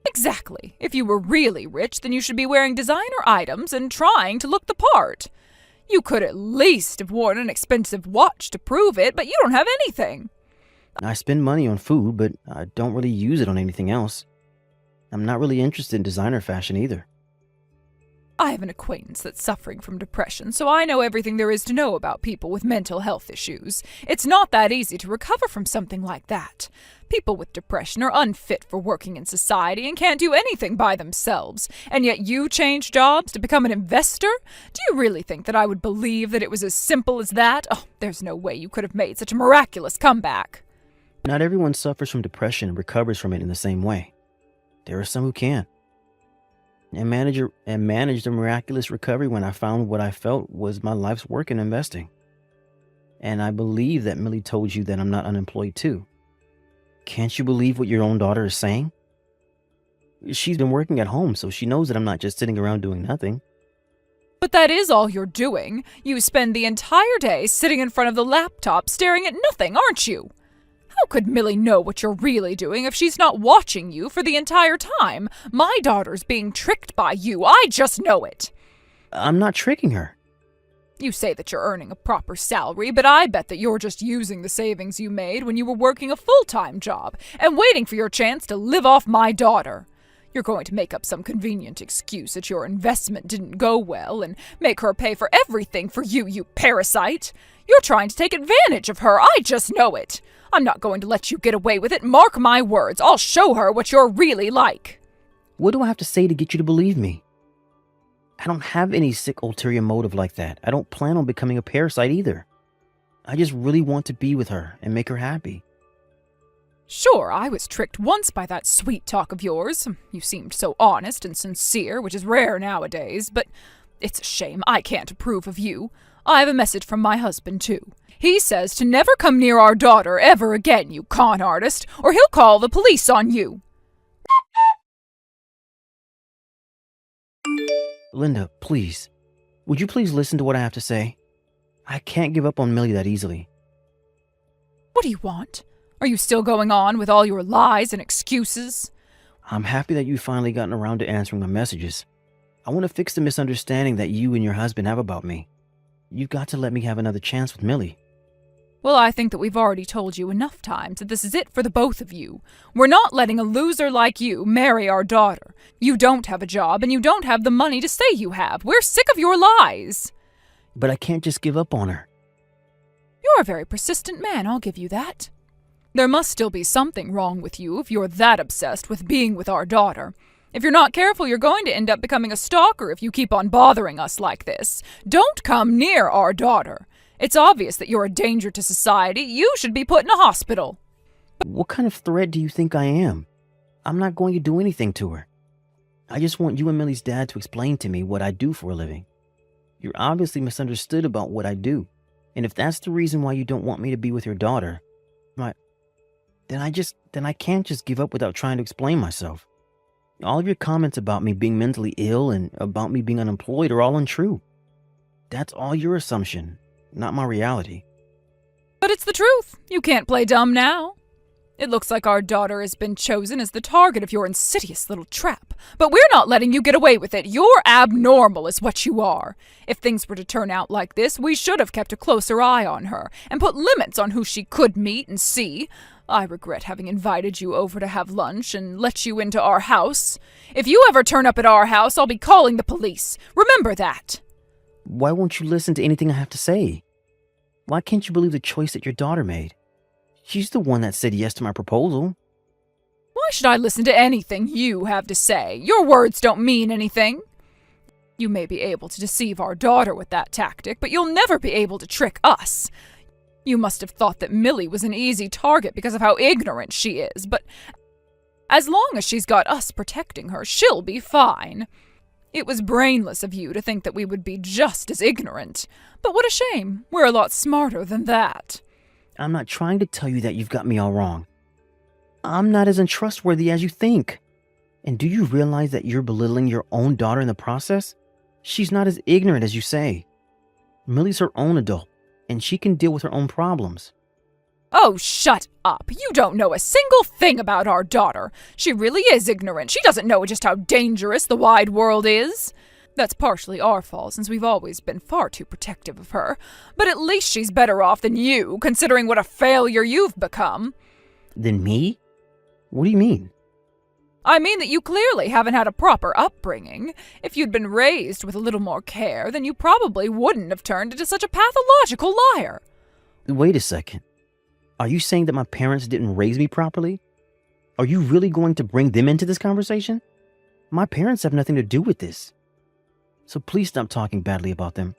Exactly. If you were really rich, then you should be wearing designer items and trying to look the part. You could at least have worn an expensive watch to prove it, but you don't have anything. I spend money on food, but I don't really use it on anything else. I'm not really interested in designer fashion either. I have an acquaintance that's suffering from depression, so I know everything there is to know about people with mental health issues. It's not that easy to recover from something like that. People with depression are unfit for working in society and can't do anything by themselves. And yet you change jobs to become an investor? Do you really think that I would believe that it was as simple as that? Oh, there's no way you could have made such a miraculous comeback. Not everyone suffers from depression and recovers from it in the same way. There are some who can. And managed a miraculous recovery when I found what I felt was my life's work in investing. And I believe that Millie told you that I'm not unemployed too. Can't you believe what your own daughter is saying? She's been working at home, so she knows that I'm not just sitting around doing nothing. But that is all you're doing. You spend the entire day sitting in front of the laptop staring at nothing, aren't you? How could Millie know what you're really doing if she's not watching you for the entire time? My daughter's being tricked by you. I just know it. I'm not tricking her. You say that you're earning a proper salary, but I bet that you're just using the savings you made when you were working a full-time job and waiting for your chance to live off my daughter. You're going to make up some convenient excuse that your investment didn't go well and make her pay for everything for you, you parasite. You're trying to take advantage of her. I just know it. I'm not going to let you get away with it. Mark my words. I'll show her what you're really like. What do I have to say to get you to believe me? I don't have any sick ulterior motive like that. I don't plan on becoming a parasite either. I just really want to be with her and make her happy. Sure, I was tricked once by that sweet talk of yours. You seemed so honest and sincere, which is rare nowadays, but it's a shame I can't approve of you. I have a message from my husband, too. He says to never come near our daughter ever again, you con artist, or he'll call the police on you. Linda, please. Would you please listen to what I have to say? I can't give up on Millie that easily. What do you want? Are you still going on with all your lies and excuses? I'm happy that you've finally gotten around to answering my messages. I want to fix the misunderstanding that you and your husband have about me. You've got to let me have another chance with Millie. Well, I think that we've already told you enough times that this is it for the both of you. We're not letting a loser like you marry our daughter. You don't have a job and you don't have the money to say you have. We're sick of your lies. But I can't just give up on her. You're a very persistent man, I'll give you that. There must still be something wrong with you if you're that obsessed with being with our daughter. If you're not careful, you're going to end up becoming a stalker if you keep on bothering us like this. Don't come near our daughter. It's obvious that you're a danger to society. You should be put in a hospital. What kind of threat do you think I am? I'm not going to do anything to her. I just want you and Millie's dad to explain to me what I do for a living. You're obviously misunderstood about what I do. And if that's the reason why you don't want me to be with your daughter, then I can't just give up without trying to explain myself. All of your comments about me being mentally ill and about me being unemployed are all untrue. That's all your assumption, not my reality. But it's the truth. You can't play dumb now. It looks like our daughter has been chosen as the target of your insidious little trap. But we're not letting you get away with it. You're abnormal is what you are. If things were to turn out like this, we should have kept a closer eye on her and put limits on who she could meet and see. I regret having invited you over to have lunch and let you into our house. If you ever turn up at our house, I'll be calling the police. Remember that. Why won't you listen to anything I have to say? Why can't you believe the choice that your daughter made? She's the one that said yes to my proposal. Why should I listen to anything you have to say? Your words don't mean anything. You may be able to deceive our daughter with that tactic, but you'll never be able to trick us. You must have thought that Millie was an easy target because of how ignorant she is, but as long as she's got us protecting her, she'll be fine. It was brainless of you to think that we would be just as ignorant. But what a shame. We're a lot smarter than that. I'm not trying to tell you that you've got me all wrong. I'm not as untrustworthy as you think. And do you realize that you're belittling your own daughter in the process? She's not as ignorant as you say. Millie's her own adult, and she can deal with her own problems. Oh, shut up. You don't know a single thing about our daughter. She really is ignorant. She doesn't know just how dangerous the wide world is. That's partially our fault, since we've always been far too protective of her. But at least she's better off than you, considering what a failure you've become. Than me? What do you mean? I mean that you clearly haven't had a proper upbringing. If you'd been raised with a little more care, then you probably wouldn't have turned into such a pathological liar. Wait a second. Are you saying that my parents didn't raise me properly? Are you really going to bring them into this conversation? My parents have nothing to do with this. So please stop talking badly about them.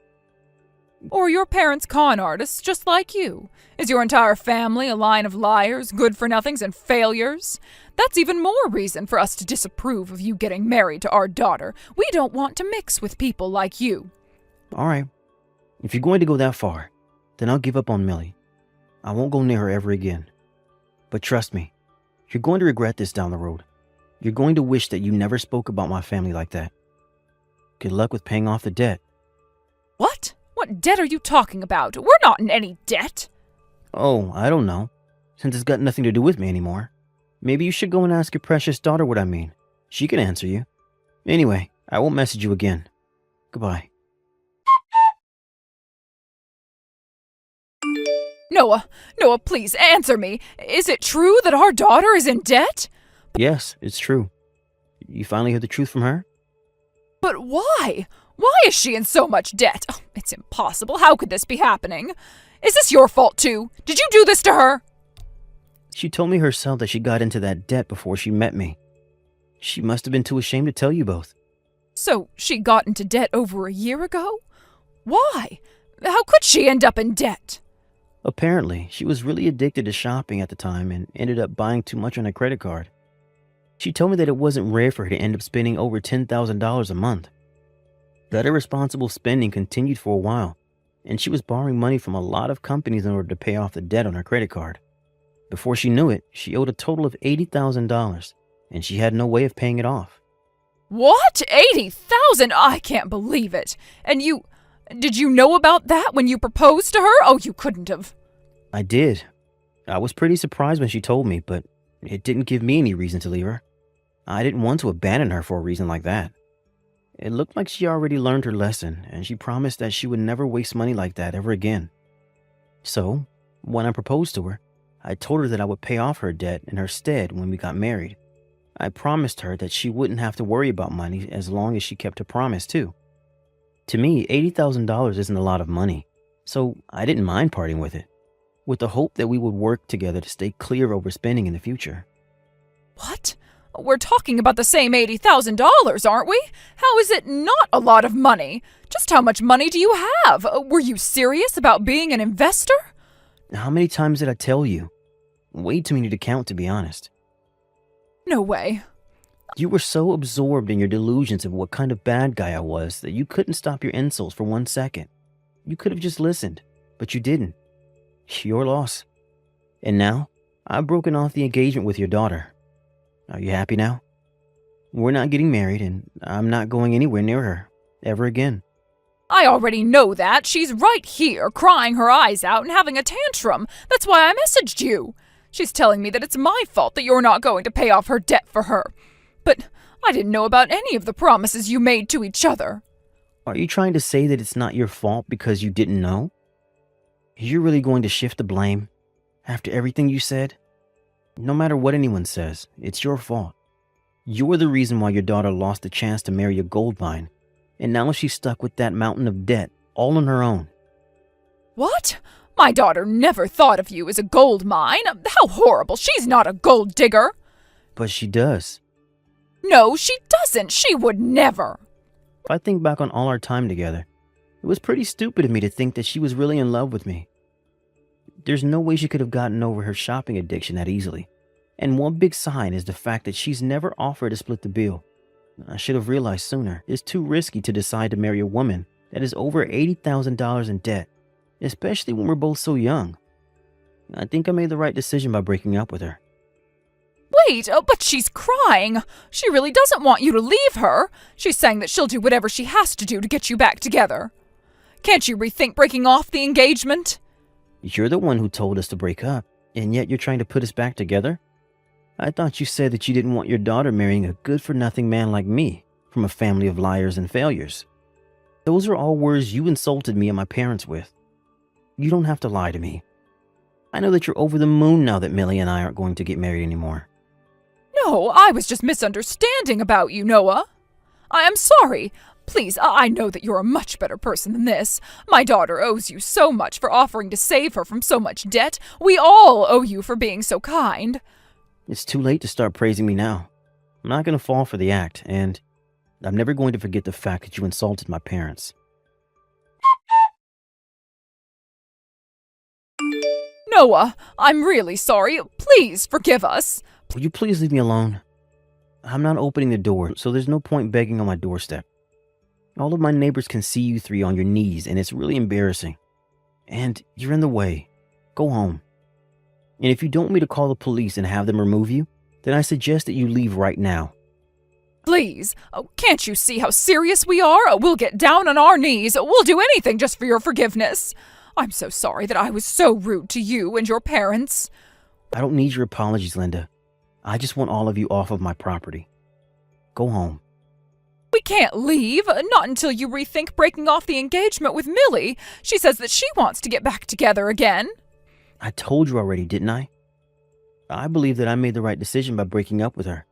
Or your parents' con artists, just like you. Is your entire family a line of liars, good-for-nothings, and failures? That's even more reason for us to disapprove of you getting married to our daughter. We don't want to mix with people like you. All right. If you're going to go that far, then I'll give up on Millie. I won't go near her ever again. But trust me, you're going to regret this down the road. You're going to wish that you never spoke about my family like that. Good luck with paying off the debt. What? What debt are you talking about? We're not in any debt. Oh, I don't know. Since it's got nothing to do with me anymore. Maybe you should go and ask your precious daughter what I mean. She can answer you. Anyway, I won't message you again. Goodbye. Noah, please answer me. Is it true that our daughter is in debt? Yes, it's true. You finally heard the truth from her? But why? Why is she in so much debt? Oh, it's impossible. How could this be happening? Is this your fault too? Did you do this to her? She told me herself that she got into that debt before she met me. She must have been too ashamed to tell you both. So she got into debt over a year ago? Why? How could she end up in debt? Apparently, she was really addicted to shopping at the time and ended up buying too much on a credit card. She told me that it wasn't rare for her to end up spending over $10,000 a month. That irresponsible spending continued for a while, and she was borrowing money from a lot of companies in order to pay off the debt on her credit card. Before she knew it, she owed a total of $80,000, and she had no way of paying it off. What? 80,000? I can't believe it. And did you know about that when you proposed to her? Oh, you couldn't have. I did. I was pretty surprised when she told me, but it didn't give me any reason to leave her. I didn't want to abandon her for a reason like that. It looked like she already learned her lesson, and she promised that she would never waste money like that ever again. So, when I proposed to her, I told her that I would pay off her debt in her stead when we got married. I promised her that she wouldn't have to worry about money as long as she kept her promise too. To me, $80,000 isn't a lot of money, so I didn't mind parting with it, with the hope that we would work together to stay clear of overspending in the future. What? We're talking about the same $80,000, aren't we? How is it not a lot of money? Just how much money do you have? Were you serious about being an investor? How many times did I tell you? Way too many to count, to be honest. No way. You were so absorbed in your delusions of what kind of bad guy I was that you couldn't stop your insults for 1 second. You could have just listened, but you didn't. Your loss. And now, I've broken off the engagement with your daughter. Are you happy now? We're not getting married, and I'm not going anywhere near her, ever again. I already know that. She's right here, crying her eyes out and having a tantrum. That's why I messaged you. She's telling me that it's my fault that you're not going to pay off her debt for her. But I didn't know about any of the promises you made to each other. Are you trying to say that it's not your fault because you didn't know? You're really going to shift the blame after everything you said? No matter what anyone says, it's your fault. You're the reason why your daughter lost the chance to marry a gold mine, and now she's stuck with that mountain of debt all on her own. What? My daughter never thought of you as a gold mine. How horrible. She's not a gold digger. But she does. No, she doesn't. She would never. If I think back on all our time together, it was pretty stupid of me to think that she was really in love with me. There's no way she could have gotten over her shopping addiction that easily. And one big sign is the fact that she's never offered to split the bill. I should have realized sooner. It's too risky to decide to marry a woman that is over $80,000 in debt, especially when we're both so young. I think I made the right decision by breaking up with her. Wait, but she's crying. She really doesn't want you to leave her. She's saying that she'll do whatever she has to do to get you back together. Can't you rethink breaking off the engagement? You're the one who told us to break up, and yet you're trying to put us back together? I thought you said that you didn't want your daughter marrying a good-for-nothing man like me, from a family of liars and failures. Those are all words you insulted me and my parents with. You don't have to lie to me. I know that you're over the moon now that Millie and I aren't going to get married anymore. No, I was just misunderstanding about you, Noah. I am sorry. Please, I know that you're a much better person than this. My daughter owes you so much for offering to save her from so much debt. We all owe you for being so kind. It's too late to start praising me now. I'm not going to fall for the act, and I'm never going to forget the fact that you insulted my parents. Noah, I'm really sorry. Please forgive us. Will you please leave me alone? I'm not opening the door, so there's no point begging on my doorstep. All of my neighbors can see you three on your knees, and it's really embarrassing. And you're in the way. Go home. And if you don't want me to call the police and have them remove you, then I suggest that you leave right now. Please. Can't you see how serious we are? We'll get down on our knees. We'll do anything just for your forgiveness. I'm so sorry that I was so rude to you and your parents. I don't need your apologies, Linda. I just want all of you off of my property. Go home. We can't leave, not until you rethink breaking off the engagement with Millie. She says that she wants to get back together again. I told you already, didn't I? I believe that I made the right decision by breaking up with her.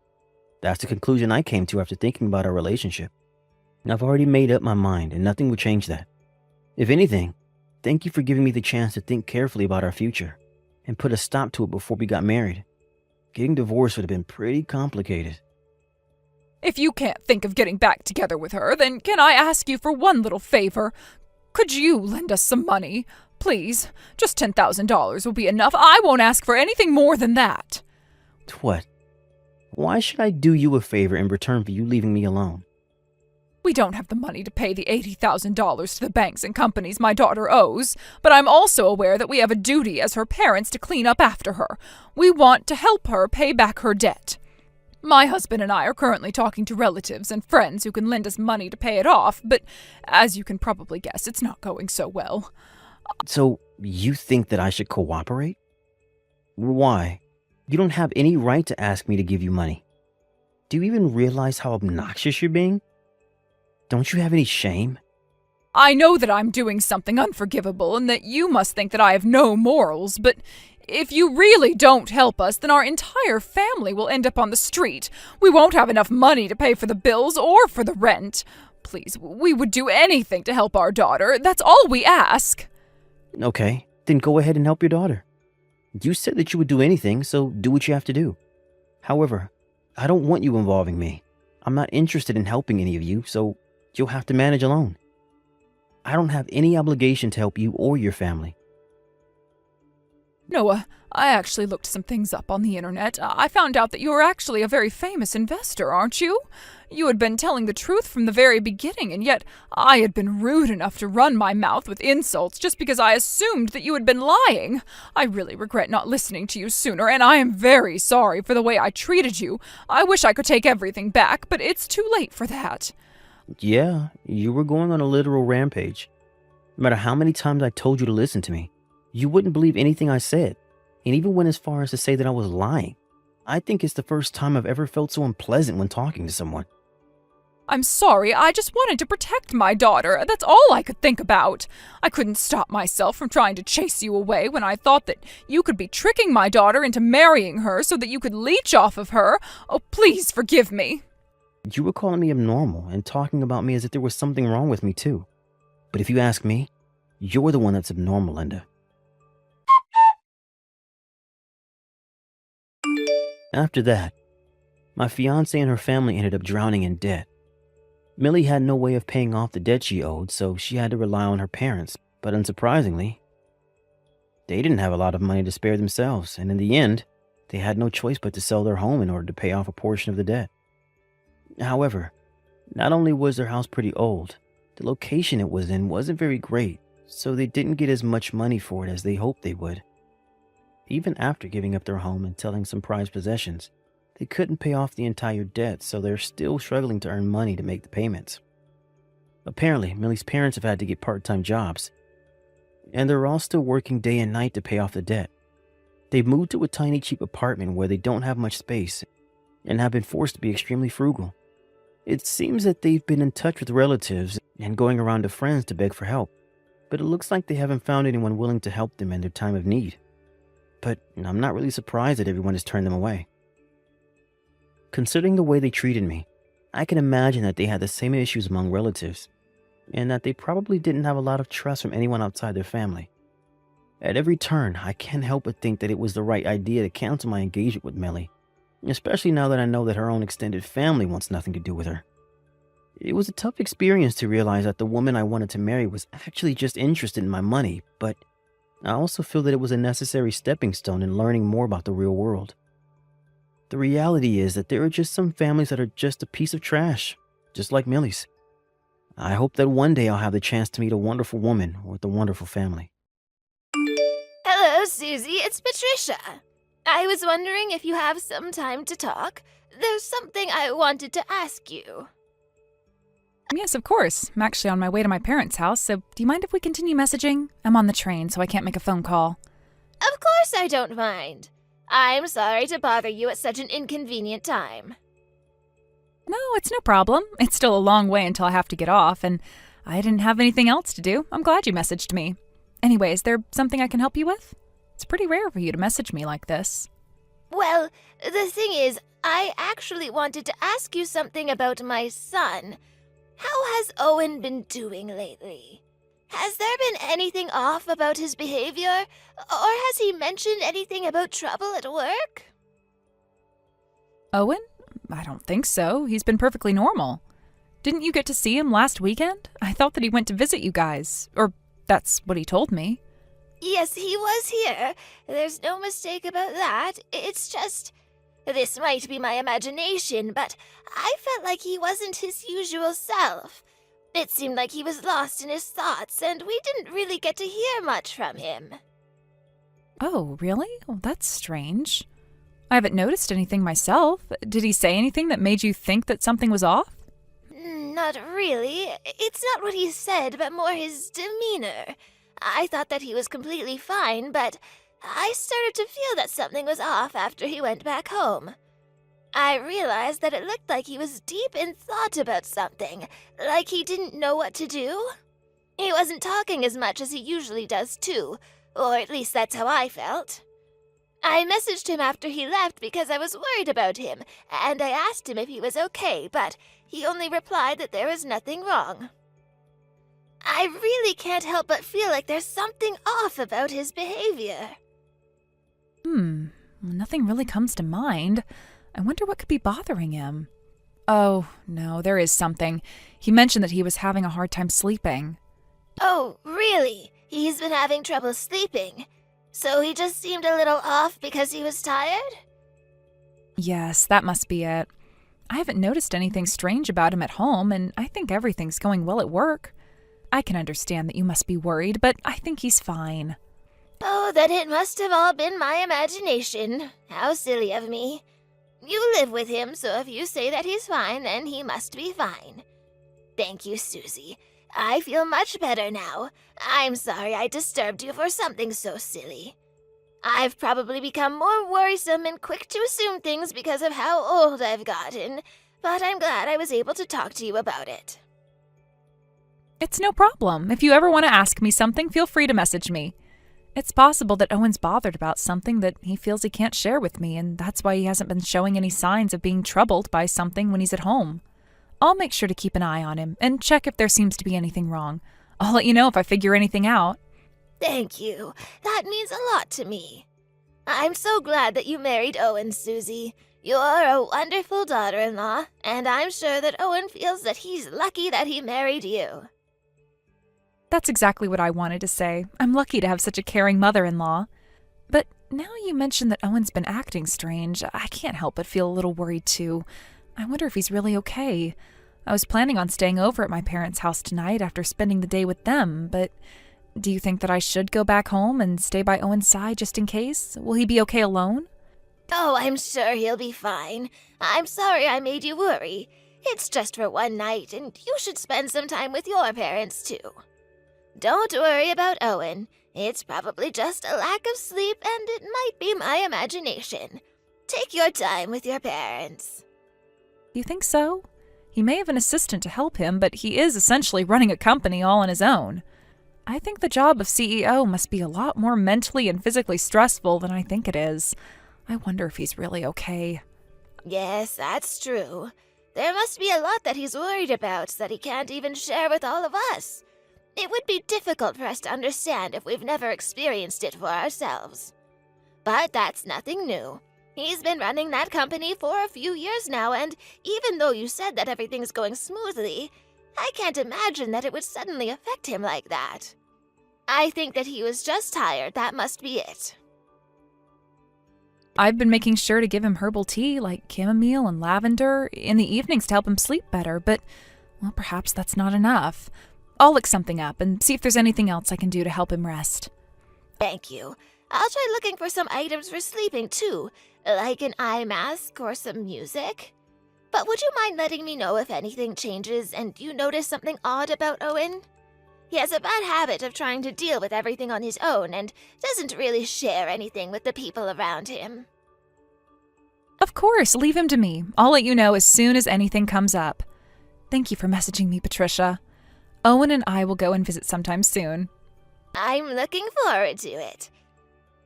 That's the conclusion I came to after thinking about our relationship. I've already made up my mind, and nothing will change that. If anything, thank you for giving me the chance to think carefully about our future and put a stop to it before we got married. Getting divorced would have been pretty complicated. If you can't think of getting back together with her, then can I ask you for one little favor? Could you lend us some money? Please, just $10,000 will be enough. I won't ask for anything more than that. What? Why should I do you a favor in return for you leaving me alone? We don't have the money to pay the $80,000 to the banks and companies my daughter owes, but I'm also aware that we have a duty as her parents to clean up after her. We want to help her pay back her debt. My husband and I are currently talking to relatives and friends who can lend us money to pay it off, but as you can probably guess, it's not going so well. So, you think that I should cooperate? Why? You don't have any right to ask me to give you money. Do you even realize how obnoxious you're being? Don't you have any shame? I know that I'm doing something unforgivable and that you must think that I have no morals, but if you really don't help us, then our entire family will end up on the street. We won't have enough money to pay for the bills or for the rent. Please, we would do anything to help our daughter. That's all we ask. Okay, then go ahead and help your daughter. You said that you would do anything, so do what you have to do. However, I don't want you involving me. I'm not interested in helping any of you, so you'll have to manage alone. I don't have any obligation to help you or your family. Noah, I actually looked some things up on the internet. I found out that you're actually a very famous investor, aren't you? You had been telling the truth from the very beginning, and yet I had been rude enough to run my mouth with insults just because I assumed that you had been lying. I really regret not listening to you sooner, and I am very sorry for the way I treated you. I wish I could take everything back, but it's too late for that. Yeah, you were going on a literal rampage. No matter how many times I told you to listen to me, you wouldn't believe anything I said, and even went as far as to say that I was lying. I think it's the first time I've ever felt so unpleasant when talking to someone. I'm sorry, I just wanted to protect my daughter. That's all I could think about. I couldn't stop myself from trying to chase you away when I thought that you could be tricking my daughter into marrying her so that you could leech off of her. Oh, please forgive me. You were calling me abnormal and talking about me as if there was something wrong with me too. But if you ask me, you're the one that's abnormal, Linda. After that, my fiance and her family ended up drowning in debt. Millie had no way of paying off the debt she owed, so she had to rely on her parents. But unsurprisingly, they didn't have a lot of money to spare themselves, and in the end, they had no choice but to sell their home in order to pay off a portion of the debt. However, not only was their house pretty old, the location it was in wasn't very great, so they didn't get as much money for it as they hoped they would. Even after giving up their home and selling some prized possessions, they couldn't pay off the entire debt, so they're still struggling to earn money to make the payments. Apparently, Millie's parents have had to get part-time jobs, and they're all still working day and night to pay off the debt. They've moved to a tiny cheap apartment where they don't have much space and have been forced to be extremely frugal. It seems that they've been in touch with relatives and going around to friends to beg for help, but it looks like they haven't found anyone willing to help them in their time of need. But I'm not really surprised that everyone has turned them away. Considering the way they treated me, I can imagine that they had the same issues among relatives, and that they probably didn't have a lot of trust from anyone outside their family. At every turn, I can't help but think that it was the right idea to cancel my engagement with Millie, especially now that I know that her own extended family wants nothing to do with her. It was a tough experience to realize that the woman I wanted to marry was actually just interested in my money, but I also feel that it was a necessary stepping stone in learning more about the real world. The reality is that there are just some families that are just a piece of trash, just like Millie's. I hope that one day I'll have the chance to meet a wonderful woman with a wonderful family. Hello, Susie. It's Patricia. I was wondering if you have some time to talk. There's something I wanted to ask you. Yes, of course. I'm actually on my way to my parents' house, so do you mind if we continue messaging? I'm on the train, so I can't make a phone call. Of course I don't mind. I'm sorry to bother you at such an inconvenient time. No, it's no problem. It's still a long way until I have to get off, and I didn't have anything else to do. I'm glad you messaged me. Anyway, is there something I can help you with? It's pretty rare for you to message me like this. Well, the thing is, I actually wanted to ask you something about my son. How has Owen been doing lately? Has there been anything off about his behavior? Or has he mentioned anything about trouble at work? Owen? I don't think so. He's been perfectly normal. Didn't you get to see him last weekend? I thought that he went to visit you guys. Or that's what he told me. Yes, he was here. There's no mistake about that. It's just... This might be my imagination, but I felt like he wasn't his usual self. It seemed like he was lost in his thoughts, and we didn't really get to hear much from him. Oh, really? Well, that's strange. I haven't noticed anything myself. Did he say anything that made you think that something was off? Not really. It's not what he said, but more his demeanor. I thought that he was completely fine, but I started to feel that something was off after he went back home. I realized that it looked like he was deep in thought about something, like he didn't know what to do. He wasn't talking as much as he usually does, too, or at least that's how I felt. I messaged him after he left because I was worried about him, and I asked him if he was okay, but he only replied that there was nothing wrong. I really can't help but feel like there's something off about his behavior. Nothing really comes to mind. I wonder what could be bothering him. Oh, no, there is something. He mentioned that he was having a hard time sleeping. Oh, really? He's been having trouble sleeping? So he just seemed a little off because he was tired? Yes, that must be it. I haven't noticed anything strange about him at home, and I think everything's going well at work. I can understand that you must be worried, but I think he's fine. Oh, then it must have all been my imagination. How silly of me. You live with him, so if you say that he's fine, then he must be fine. Thank you, Susie. I feel much better now. I'm sorry I disturbed you for something so silly. I've probably become more worrisome and quick to assume things because of how old I've gotten, but I'm glad I was able to talk to you about it. It's no problem. If you ever want to ask me something, feel free to message me. It's possible that Owen's bothered about something that he feels he can't share with me, and that's why he hasn't been showing any signs of being troubled by something when he's at home. I'll make sure to keep an eye on him and check if there seems to be anything wrong. I'll let you know if I figure anything out. Thank you. That means a lot to me. I'm so glad that you married Owen, Susie. You're a wonderful daughter-in-law, and I'm sure that Owen feels that he's lucky that he married you. That's exactly what I wanted to say. I'm lucky to have such a caring mother-in-law. But now you mention that Owen's been acting strange, I can't help but feel a little worried too. I wonder if he's really okay. I was planning on staying over at my parents' house tonight after spending the day with them, but do you think that I should go back home and stay by Owen's side just in case? Will he be okay alone? Oh, I'm sure he'll be fine. I'm sorry I made you worry. It's just for one night, and you should spend some time with your parents, too. Don't worry about Owen. It's probably just a lack of sleep, and it might be my imagination. Take your time with your parents. You think so? He may have an assistant to help him, but he is essentially running a company all on his own. I think the job of CEO must be a lot more mentally and physically stressful than I think it is. I wonder if he's really okay. Yes, that's true. There must be a lot that he's worried about that he can't even share with all of us. It would be difficult for us to understand if we've never experienced it for ourselves. But that's nothing new. He's been running that company for a few years now, and even though you said that everything's going smoothly, I can't imagine that it would suddenly affect him like that. I think that he was just tired, that must be it. I've been making sure to give him herbal tea like chamomile and lavender in the evenings to help him sleep better, but, well, perhaps that's not enough. I'll look something up and see if there's anything else I can do to help him rest. Thank you. I'll try looking for some items for sleeping too, like an eye mask or some music. But would you mind letting me know if anything changes and you notice something odd about Owen? He has a bad habit of trying to deal with everything on his own and doesn't really share anything with the people around him. Of course, leave him to me. I'll let you know as soon as anything comes up. Thank you for messaging me, Patricia. Owen and I will go and visit sometime soon. I'm looking forward to it.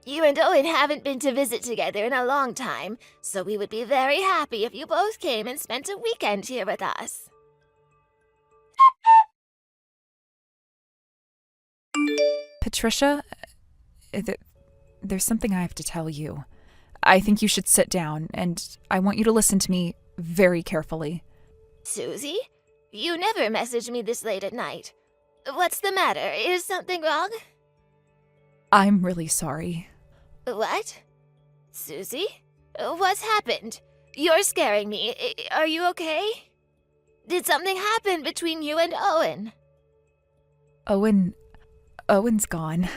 You and Owen haven't been to visit together in a long time, so we would be very happy if you both came and spent a weekend here with us. Patricia, there's something I have to tell you. I think you should sit down, and I want you to listen to me very carefully. Susie? You never messaged me this late at night. What's the matter? Is something wrong? I'm really sorry. What? Susie? What's happened? You're scaring me. Are you okay? Did something happen between you and Owen? Owen's gone.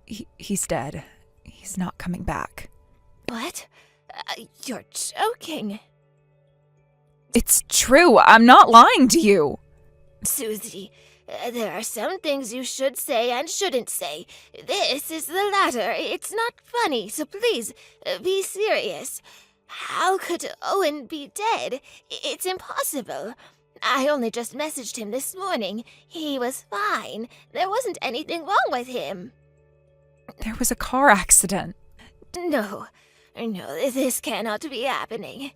He's dead. He's not coming back. What? You're joking. It's true. I'm not lying to you. Susie, there are some things you should say and shouldn't say. This is the latter. It's not funny, so please, be serious. How could Owen be dead? It's impossible. I only just messaged him this morning. He was fine. There wasn't anything wrong with him. There was a car accident. No, this cannot be happening.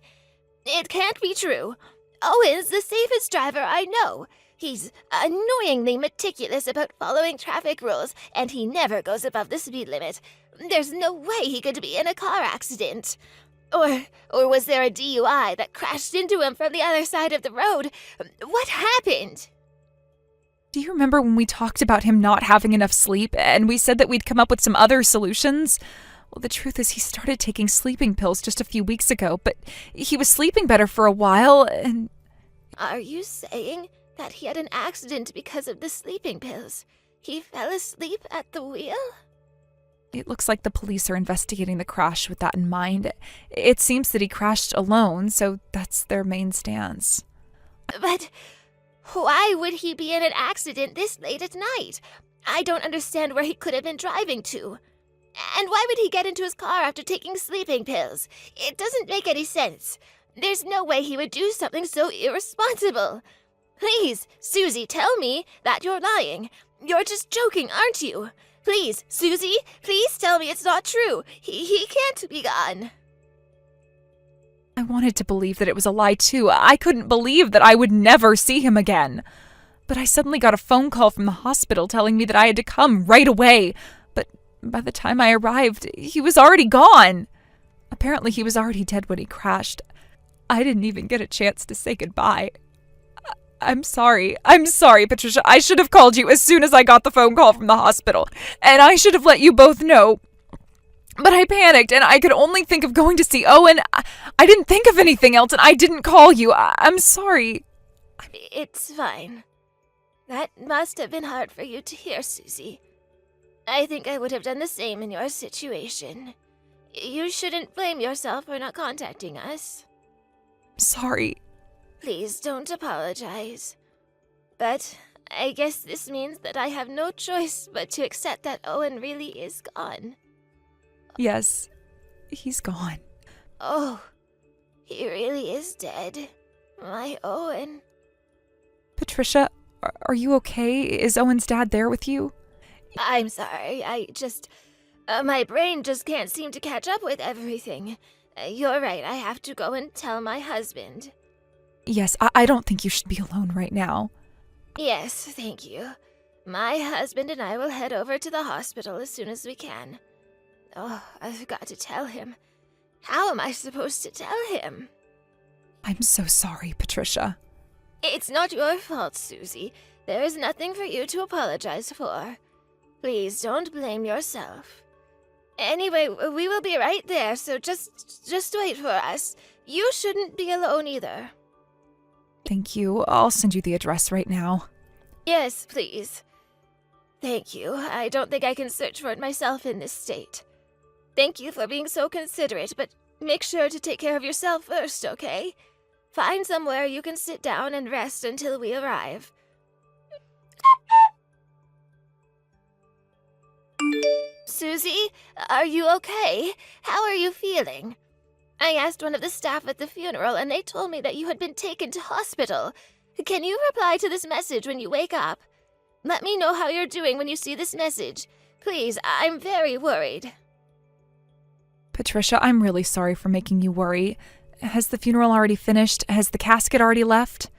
It can't be true. Owen's the safest driver I know. He's annoyingly meticulous about following traffic rules, and he never goes above the speed limit. There's no way he could be in a car accident. Or was there a DUI that crashed into him from the other side of the road? What happened? Do you remember when we talked about him not having enough sleep, and we said that we'd come up with some other solutions? Well, the truth is he started taking sleeping pills just a few weeks ago, but he was sleeping better for a while, and... Are you saying that he had an accident because of the sleeping pills? He fell asleep at the wheel? It looks like the police are investigating the crash with that in mind. It seems that he crashed alone, so that's their main stance. But why would he be in an accident this late at night? I don't understand where he could have been driving to. And why would he get into his car after taking sleeping pills? It doesn't make any sense. There's no way he would do something so irresponsible. Please, Susie, tell me that you're lying. You're just joking, aren't you? Please, Susie, please tell me it's not true. He can't be gone. I wanted to believe that it was a lie, too. I couldn't believe that I would never see him again. But I suddenly got a phone call from the hospital telling me that I had to come right away. But By the time I arrived, he was already gone. Apparently, he was already dead when he crashed. I didn't even get a chance to say goodbye. I'm sorry. I'm sorry, Patricia. I should have called you as soon as I got the phone call from the hospital, and I should have let you both know. But I panicked, and I could only think of going to see Owen. I didn't think of anything else, and I didn't call you. I'm sorry. It's fine. That must have been hard for you to hear, Susie. I think I would have done the same in your situation. You shouldn't blame yourself for not contacting us. Sorry. Please don't apologize. But I guess this means that I have no choice but to accept that Owen really is gone. Yes, he's gone. Oh, he really is dead. My Owen. Patricia, are you okay? Is Owen's dad there with you? I'm sorry, my brain just can't seem to catch up with everything. You're right, I have to go and tell my husband. Yes, I don't think you should be alone right now. Yes, thank you. My husband and I will head over to the hospital as soon as we can. Oh, I've got to tell him. How am I supposed to tell him? I'm so sorry, Patricia. It's not your fault, Susie. There is nothing for you to apologize for. Please don't blame yourself. Anyway, we will be right there, so just wait for us. You shouldn't be alone either. Thank you. I'll send you the address right now. Yes, please. Thank you. I don't think I can search for it myself in this state. Thank you for being so considerate, but make sure to take care of yourself first, okay? Find somewhere you can sit down and rest until we arrive. Susie, are you okay? How are you feeling? I asked one of the staff at the funeral, and they told me that you had been taken to hospital. Can you reply to this message when you wake up? Let me know how you're doing when you see this message. Please, I'm very worried. Patricia, I'm really sorry for making you worry. Has the funeral already finished? Has the casket already left?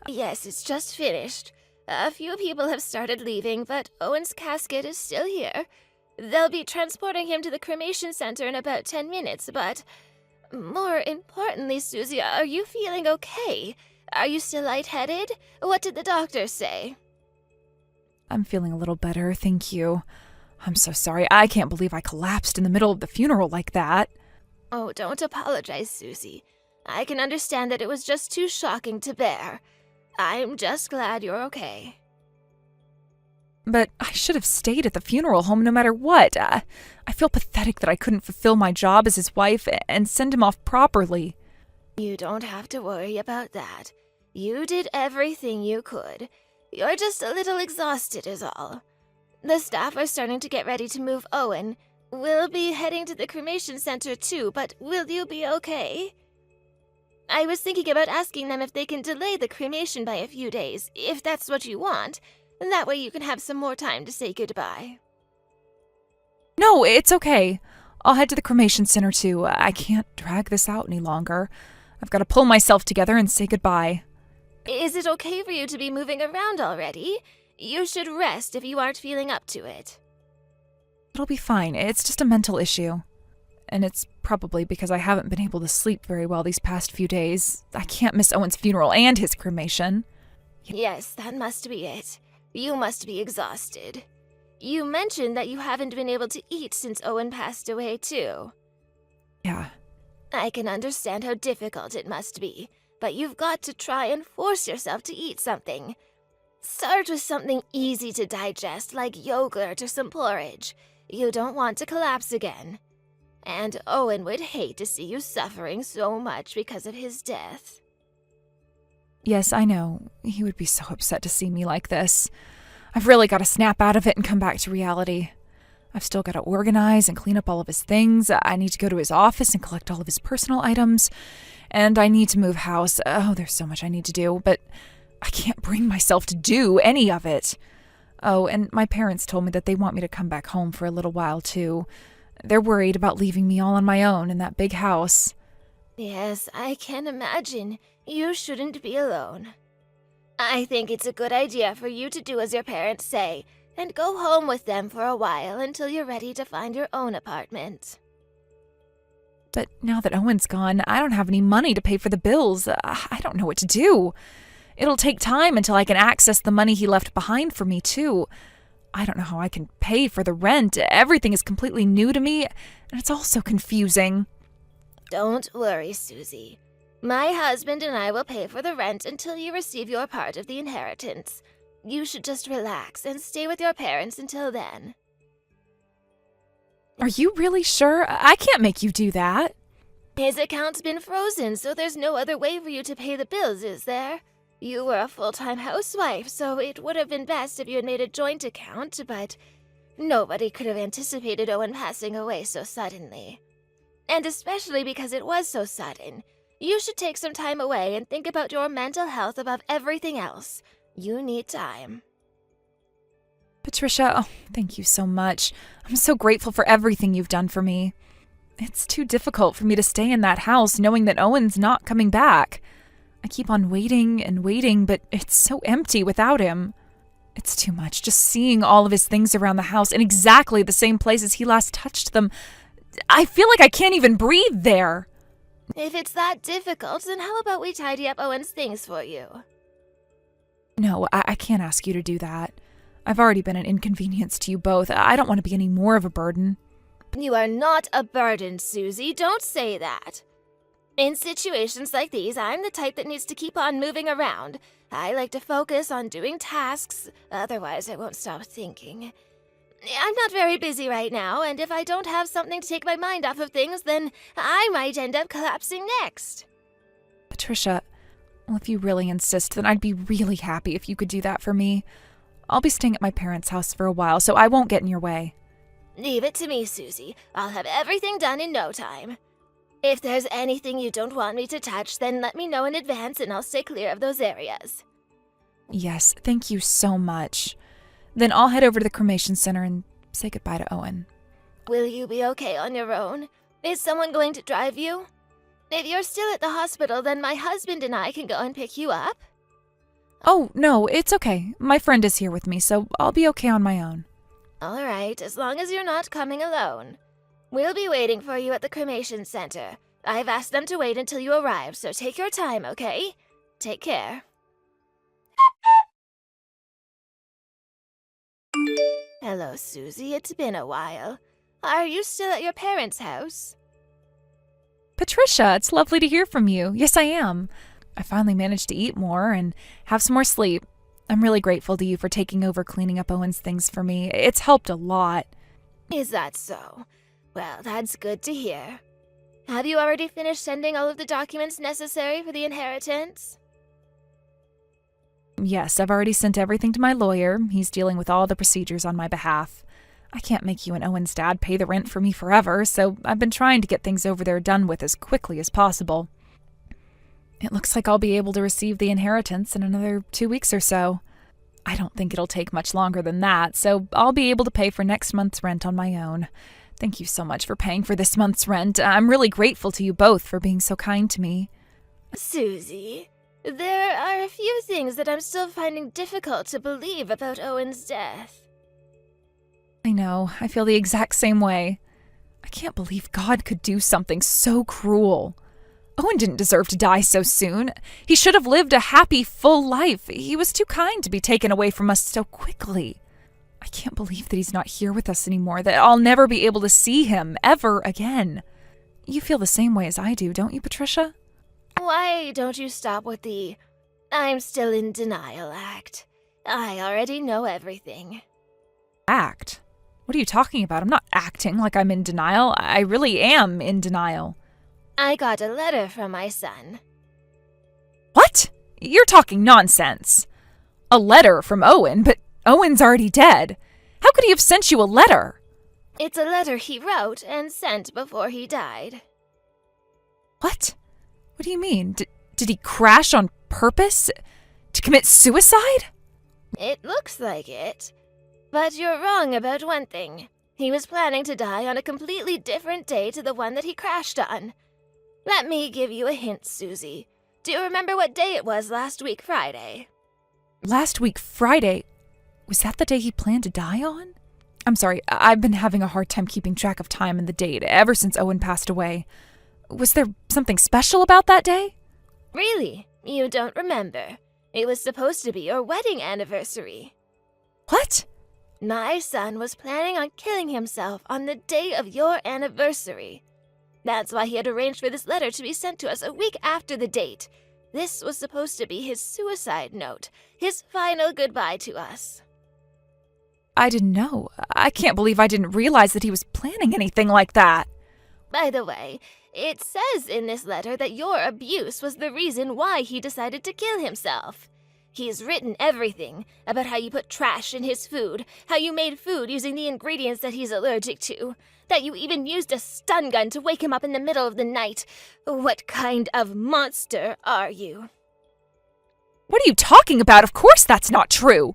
Yes, it's just finished. A few people have started leaving, but Owen's casket is still here. They'll be transporting him to the cremation center in about 10 minutes, but more importantly, Susie, are you feeling okay? Are you still lightheaded? What did the doctor say? I'm feeling a little better, thank you. I'm so sorry. I can't believe I collapsed in the middle of the funeral like that. Oh, don't apologize, Susie. I can understand that it was just too shocking to bear. I'm just glad you're okay. But I should have stayed at the funeral home no matter what. I feel pathetic that I couldn't fulfill my job as his wife and send him off properly. You don't have to worry about that. You did everything you could. You're just a little exhausted is all. The staff are starting to get ready to move Owen. We'll be heading to the cremation center too, but will you be okay? I was thinking about asking them if they can delay the cremation by a few days, if that's what you want. That way you can have some more time to say goodbye. No, it's okay. I'll head to the cremation center too. I can't drag this out any longer. I've got to pull myself together and say goodbye. Is it okay for you to be moving around already? You should rest if you aren't feeling up to it. It'll be fine. It's just a mental issue. And it's probably because I haven't been able to sleep very well these past few days. I can't miss Owen's funeral and his cremation. Yes, that must be it. You must be exhausted. You mentioned that you haven't been able to eat since Owen passed away, too. Yeah. I can understand how difficult it must be, but you've got to try and force yourself to eat something. Start with something easy to digest, like yogurt or some porridge. You don't want to collapse again. And Owen would hate to see you suffering so much because of his death. Yes, I know. He would be so upset to see me like this. I've really got to snap out of it and come back to reality. I've still got to organize and clean up all of his things. I need to go to his office and collect all of his personal items. And I need to move house. Oh, there's so much I need to do, but I can't bring myself to do any of it. Oh, and my parents told me that they want me to come back home for a little while, too. They're worried about leaving me all on my own in that big house. Yes, I can imagine. You shouldn't be alone. I think it's a good idea for you to do as your parents say. and go home with them for a while until you're ready to find your own apartment. But now that Owen's gone, I don't have any money to pay for the bills. I don't know what to do. It'll take time until I can access the money he left behind for me, too. I don't know how I can pay for the rent. Everything is completely new to me, and it's all so confusing. Don't worry, Susie. My husband and I will pay for the rent until you receive your part of the inheritance. You should just relax and stay with your parents until then. Are you really sure? I can't make you do that. His account's been frozen, so there's no other way for you to pay the bills, is there? You were a full-time housewife, so it would have been best if you had made a joint account, but nobody could have anticipated Owen passing away so suddenly. And especially because it was so sudden, you should take some time away and think about your mental health above everything else. You need time. Patricia, thank you so much. I'm so grateful for everything you've done for me. It's too difficult for me to stay in that house knowing that Owen's not coming back. I keep on waiting and waiting, but it's so empty without him. It's too much, just seeing all of his things around the house in exactly the same places he last touched them. I feel like I can't even breathe there. If it's that difficult, then how about we tidy up Owen's things for you? No, I can't ask you to do that. I've already been an inconvenience to you both. I don't want to be any more of a burden. You are not a burden, Susie. Don't say that. In situations like these, I'm the type that needs to keep on moving around. I like to focus on doing tasks, otherwise I won't stop thinking. I'm not very busy right now, and if I don't have something to take my mind off of things, then I might end up collapsing next. Patricia, well, if you really insist, then I'd be really happy if you could do that for me. I'll be staying at my parents' house for a while, so I won't get in your way. Leave it to me, Susie. I'll have everything done in no time. If there's anything you don't want me to touch, then let me know in advance and I'll stay clear of those areas. Yes, thank you so much. Then I'll head over to the cremation center and say goodbye to Owen. Will you be okay on your own? Is someone going to drive you? If you're still at the hospital, then my husband and I can go and pick you up. Oh, no, it's okay. My friend is here with me, so I'll be okay on my own. All right, as long as you're not coming alone. We'll be waiting for you at the cremation center. I've asked them to wait until you arrive, so take your time, okay? Take care. Hello, Susie. It's been a while. Are you still at your parents' house? Patricia, it's lovely to hear from you. Yes, I am. I finally managed to eat more and have some more sleep. I'm really grateful to you for taking over cleaning up Owen's things for me. It's helped a lot. Is that so? Well, that's good to hear. Have you already finished sending all of the documents necessary for the inheritance? Yes, I've already sent everything to my lawyer. He's dealing with all the procedures on my behalf. I can't make you and Owen's dad pay the rent for me forever, so I've been trying to get things over there done with as quickly as possible. It looks like I'll be able to receive the inheritance in another 2 weeks or so. I don't think it'll take much longer than that, so I'll be able to pay for next month's rent on my own. Thank you so much for paying for this month's rent. I'm really grateful to you both for being so kind to me. Susie, there are a few things that I'm still finding difficult to believe about Owen's death. I know, I feel the exact same way. I can't believe God could do something so cruel. Owen didn't deserve to die so soon. He should have lived a happy, full life. He was too kind to be taken away from us so quickly. I can't believe that he's not here with us anymore, that I'll never be able to see him ever again. You feel the same way as I do, don't you, Patricia? Why don't you stop with the "I'm still in denial" act? I already know everything. Act? What are you talking about? I'm not acting like I'm in denial. I really am in denial. I got a letter from my son. What? You're talking nonsense. A letter from Owen, but Owen's already dead. How could he have sent you a letter? It's a letter he wrote and sent before he died. What? What do you mean? Did he crash on purpose? To commit suicide? It looks like it. But you're wrong about one thing. He was planning to die on a completely different day to the one that he crashed on. Let me give you a hint, Susie. Do you remember what day it was last week, Friday? Last week, Friday? Was that the day he planned to die on? I'm sorry, I've been having a hard time keeping track of time and the date ever since Owen passed away. Was there something special about that day? Really? You don't remember? It was supposed to be your wedding anniversary. What? My son was planning on killing himself on the day of your anniversary. That's why he had arranged for this letter to be sent to us a week after the date. This was supposed to be his suicide note, his final goodbye to us. I didn't know. I can't believe I didn't realize that he was planning anything like that. By the way, it says in this letter that your abuse was the reason why he decided to kill himself. He's written everything about how you put trash in his food, how you made food using the ingredients that he's allergic to, that you even used a stun gun to wake him up in the middle of the night. What kind of monster are you? What are you talking about? Of course that's not true.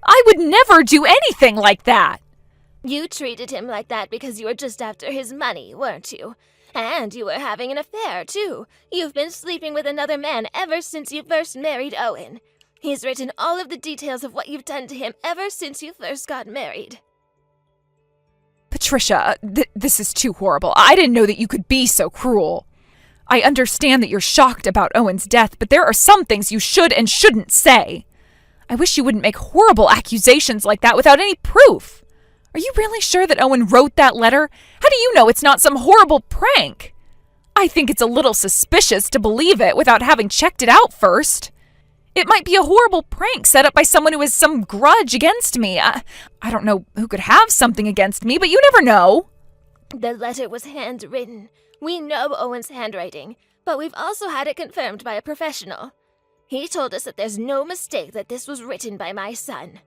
I would never do anything like that. You treated him like that because you were just after his money, weren't you? And you were having an affair, too. You've been sleeping with another man ever since you first married Owen. He's written all of the details of what you've done to him ever since you first got married. Patricia, this is too horrible. I didn't know that you could be so cruel. I understand that you're shocked about Owen's death, but there are some things you should and shouldn't say. I wish you wouldn't make horrible accusations like that without any proof. Are you really sure that Owen wrote that letter? How do you know it's not some horrible prank? I think it's a little suspicious to believe it without having checked it out first. It might be a horrible prank set up by someone who has some grudge against me. I don't know who could have something against me, but you never know. The letter was handwritten. We know Owen's handwriting, but we've also had it confirmed by a professional. He told us that there's no mistake that this was written by my son.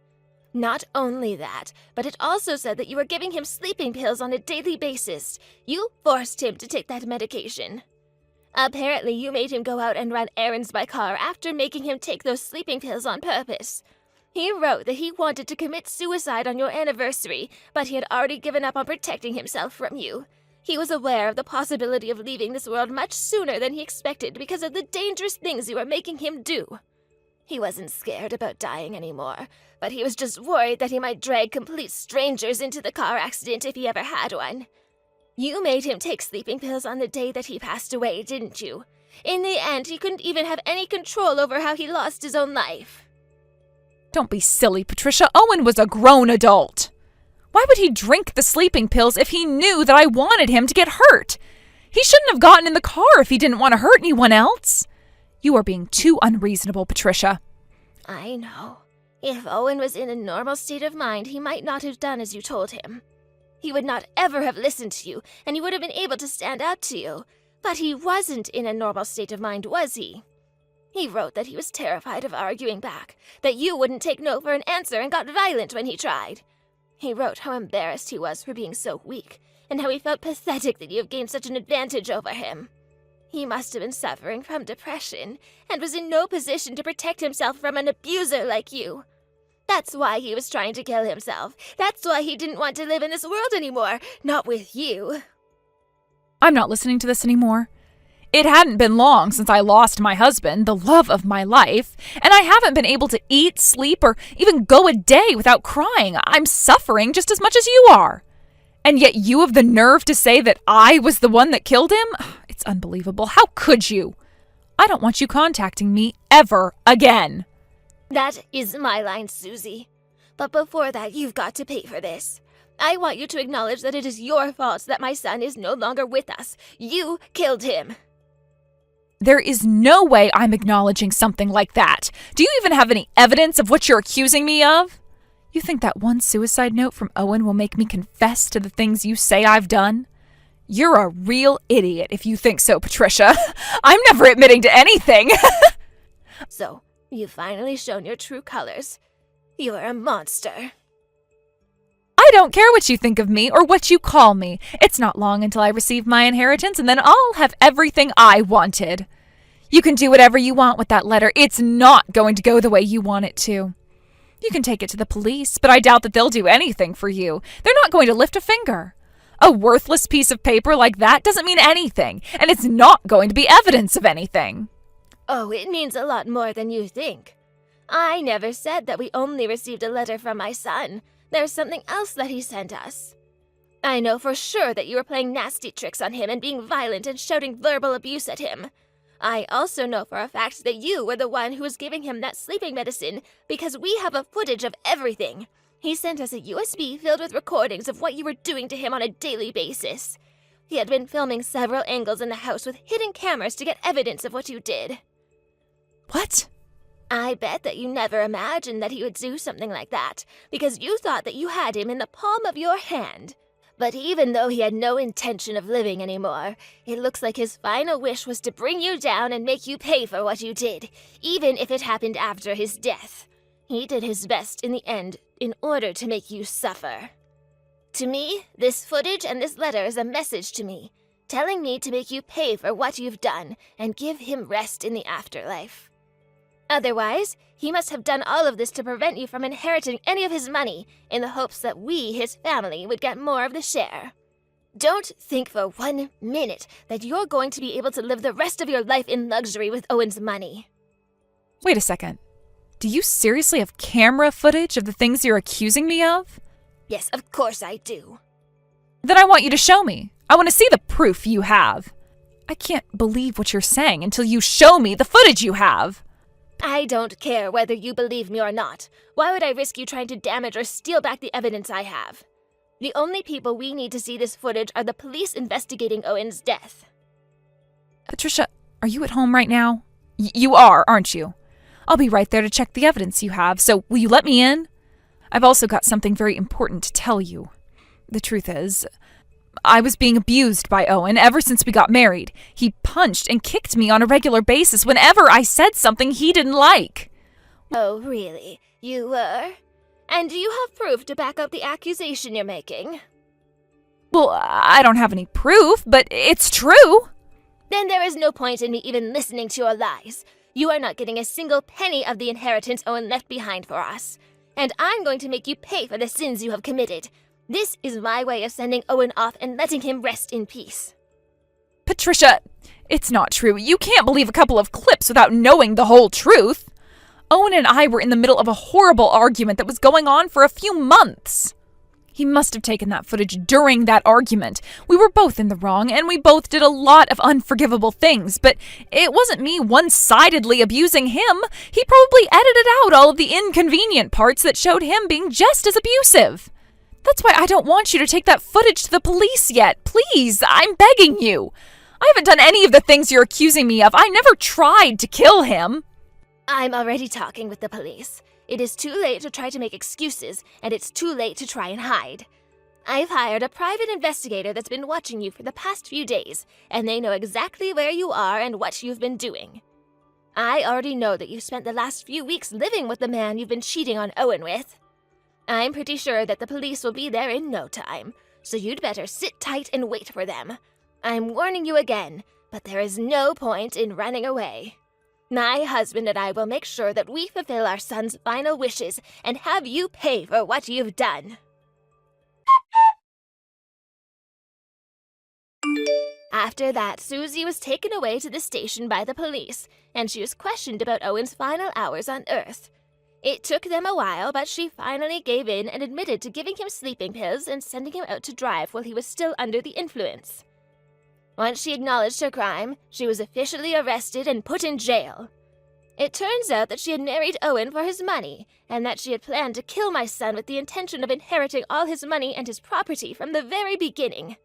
Not only that, but it also said that you were giving him sleeping pills on a daily basis. You forced him to take that medication. Apparently, you made him go out and run errands by car after making him take those sleeping pills on purpose. He wrote that he wanted to commit suicide on your anniversary, but he had already given up on protecting himself from you. He was aware of the possibility of leaving this world much sooner than he expected because of the dangerous things you were making him do. He wasn't scared about dying anymore, but he was just worried that he might drag complete strangers into the car accident if he ever had one. You made him take sleeping pills on the day that he passed away, didn't you? In the end, he couldn't even have any control over how he lost his own life. Don't be silly, Patricia. Owen was a grown adult. Why would he drink the sleeping pills if he knew that I wanted him to get hurt? He shouldn't have gotten in the car if he didn't want to hurt anyone else. You are being too unreasonable, Patricia. I know. If Owen was in a normal state of mind, he might not have done as you told him. He would not ever have listened to you, and he would have been able to stand up to you. But he wasn't in a normal state of mind, was he? He wrote that he was terrified of arguing back, that you wouldn't take no for an answer and got violent when he tried. He wrote how embarrassed he was for being so weak, and how he felt pathetic that you have gained such an advantage over him. He must have been suffering from depression, and was in no position to protect himself from an abuser like you. That's why he was trying to kill himself. That's why he didn't want to live in this world anymore, not with you. I'm not listening to this anymore. It hadn't been long since I lost my husband, the love of my life, and I haven't been able to eat, sleep, or even go a day without crying. I'm suffering just as much as you are. And yet you have the nerve to say that I was the one that killed him? It's unbelievable. How could you? I don't want you contacting me ever again. That is my line, Susie. But before that, you've got to pay for this. I want you to acknowledge that it is your fault that my son is no longer with us. You killed him. There is no way I'm acknowledging something like that. Do you even have any evidence of what you're accusing me of? You think that one suicide note from Owen will make me confess to the things you say I've done? You're a real idiot if you think so, Patricia. I'm never admitting to anything. So, you've finally shown your true colors. You're a monster. I don't care what you think of me or what you call me. It's not long until I receive my inheritance, and then I'll have everything I wanted. You can do whatever you want with that letter. It's not going to go the way you want it to. You can take it to the police, but I doubt that they'll do anything for you. They're not going to lift a finger. A worthless piece of paper like that doesn't mean anything, and it's not going to be evidence of anything. Oh, it means a lot more than you think. I never said that we only received a letter from my son. There's something else that he sent us. I know for sure that you were playing nasty tricks on him and being violent and shouting verbal abuse at him. I also know for a fact that you were the one who was giving him that sleeping medicine because we have a footage of everything. He sent us a USB filled with recordings of what you were doing to him on a daily basis. He had been filming several angles in the house with hidden cameras to get evidence of what you did. What? I bet that you never imagined that he would do something like that, because you thought that you had him in the palm of your hand. But even though he had no intention of living anymore, it looks like his final wish was to bring you down and make you pay for what you did, even if it happened after his death. He did his best in the end in order to make you suffer. To me, this footage and this letter is a message to me, telling me to make you pay for what you've done and give him rest in the afterlife. Otherwise, he must have done all of this to prevent you from inheriting any of his money in the hopes that we, his family, would get more of the share. Don't think for 1 minute that you're going to be able to live the rest of your life in luxury with Owen's money. Wait a second. Do you seriously have camera footage of the things you're accusing me of? Yes, of course I do. Then I want you to show me. I want to see the proof you have. I can't believe what you're saying until you show me the footage you have. I don't care whether you believe me or not. Why would I risk you trying to damage or steal back the evidence I have? The only people we need to see this footage are the police investigating Owen's death. Patricia, are you at home right now? You are, aren't you? I'll be right there to check the evidence you have, so will you let me in? I've also got something very important to tell you. The truth is, I was being abused by Owen ever since we got married. He punched and kicked me on a regular basis whenever I said something he didn't like. Oh, really? You were? And do you have proof to back up the accusation you're making? Well, I don't have any proof, but it's true. Then there is no point in me even listening to your lies. You are not getting a single penny of the inheritance Owen left behind for us. And I'm going to make you pay for the sins you have committed. This is my way of sending Owen off and letting him rest in peace. Patricia, it's not true. You can't believe a couple of clips without knowing the whole truth. Owen and I were in the middle of a horrible argument that was going on for a few months. He must have taken that footage during that argument. We were both in the wrong, and we both did a lot of unforgivable things, but it wasn't me one-sidedly abusing him. He probably edited out all of the inconvenient parts that showed him being just as abusive. That's why I don't want you to take that footage to the police yet. Please, I'm begging you. I haven't done any of the things you're accusing me of. I never tried to kill him. I'm already talking with the police. It is too late to try to make excuses, and it's too late to try and hide. I've hired a private investigator that's been watching you for the past few days, and they know exactly where you are and what you've been doing. I already know that you spent the last few weeks living with the man you've been cheating on Owen with. I'm pretty sure that the police will be there in no time, so you'd better sit tight and wait for them. I'm warning you again, but there is no point in running away. My husband and I will make sure that we fulfill our son's final wishes and have you pay for what you've done. After that, Susie was taken away to the station by the police, and she was questioned about Owen's final hours on Earth. It took them a while, but she finally gave in and admitted to giving him sleeping pills and sending him out to drive while he was still under the influence. Once she acknowledged her crime, she was officially arrested and put in jail. It turns out that she had married Owen for his money, and that she had planned to kill my son with the intention of inheriting all his money and his property from the very beginning.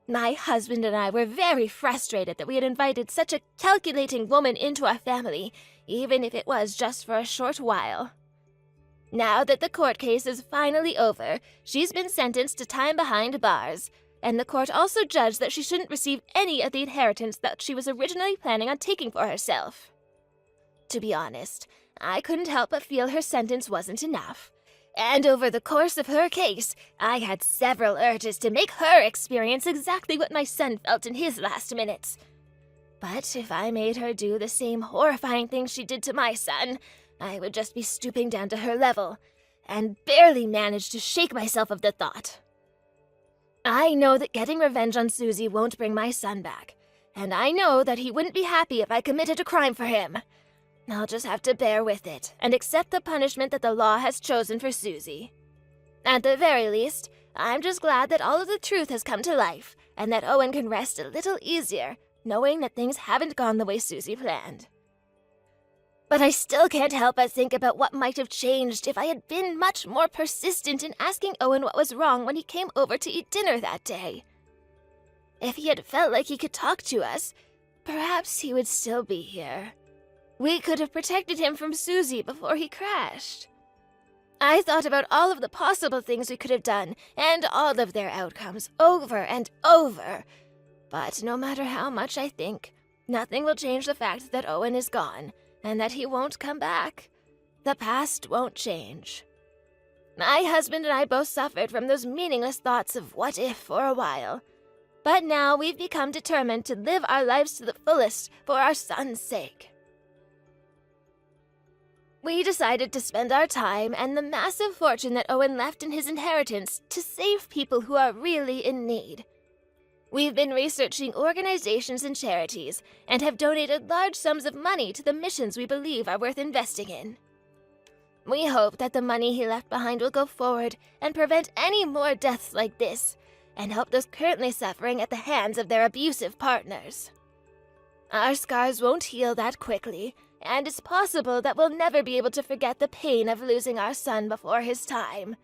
My husband and I were very frustrated that we had invited such a calculating woman into our family, even if it was just for a short while. Now that the court case is finally over, she's been sentenced to time behind bars, and the court also judged that she shouldn't receive any of the inheritance that she was originally planning on taking for herself. To be honest, I couldn't help but feel her sentence wasn't enough. And over the course of her case, I had several urges to make her experience exactly what my son felt in his last minutes. But if I made her do the same horrifying thing she did to my son, I would just be stooping down to her level, and barely manage to shake myself of the thought. I know that getting revenge on Susie won't bring my son back, and I know that he wouldn't be happy if I committed a crime for him. I'll just have to bear with it and accept the punishment that the law has chosen for Susie. At the very least, I'm just glad that all of the truth has come to life and that Owen can rest a little easier knowing that things haven't gone the way Susie planned. But I still can't help but think about what might have changed if I had been much more persistent in asking Owen what was wrong when he came over to eat dinner that day. If he had felt like he could talk to us, perhaps he would still be here. We could have protected him from Susie before he crashed. I thought about all of the possible things we could have done and all of their outcomes over and over. But no matter how much I think, nothing will change the fact that Owen is gone and that he won't come back. The past won't change. My husband and I both suffered from those meaningless thoughts of what if for a while. But now we've become determined to live our lives to the fullest for our son's sake. We decided to spend our time and the massive fortune that Owen left in his inheritance to save people who are really in need. We've been researching organizations and charities and have donated large sums of money to the missions we believe are worth investing in. We hope that the money he left behind will go forward and prevent any more deaths like this, and help those currently suffering at the hands of their abusive partners. Our scars won't heal that quickly, and it's possible that we'll never be able to forget the pain of losing our son before his time.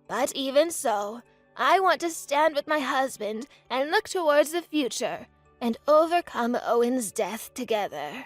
But even so, I want to stand with my husband and look towards the future and overcome Owen's death together.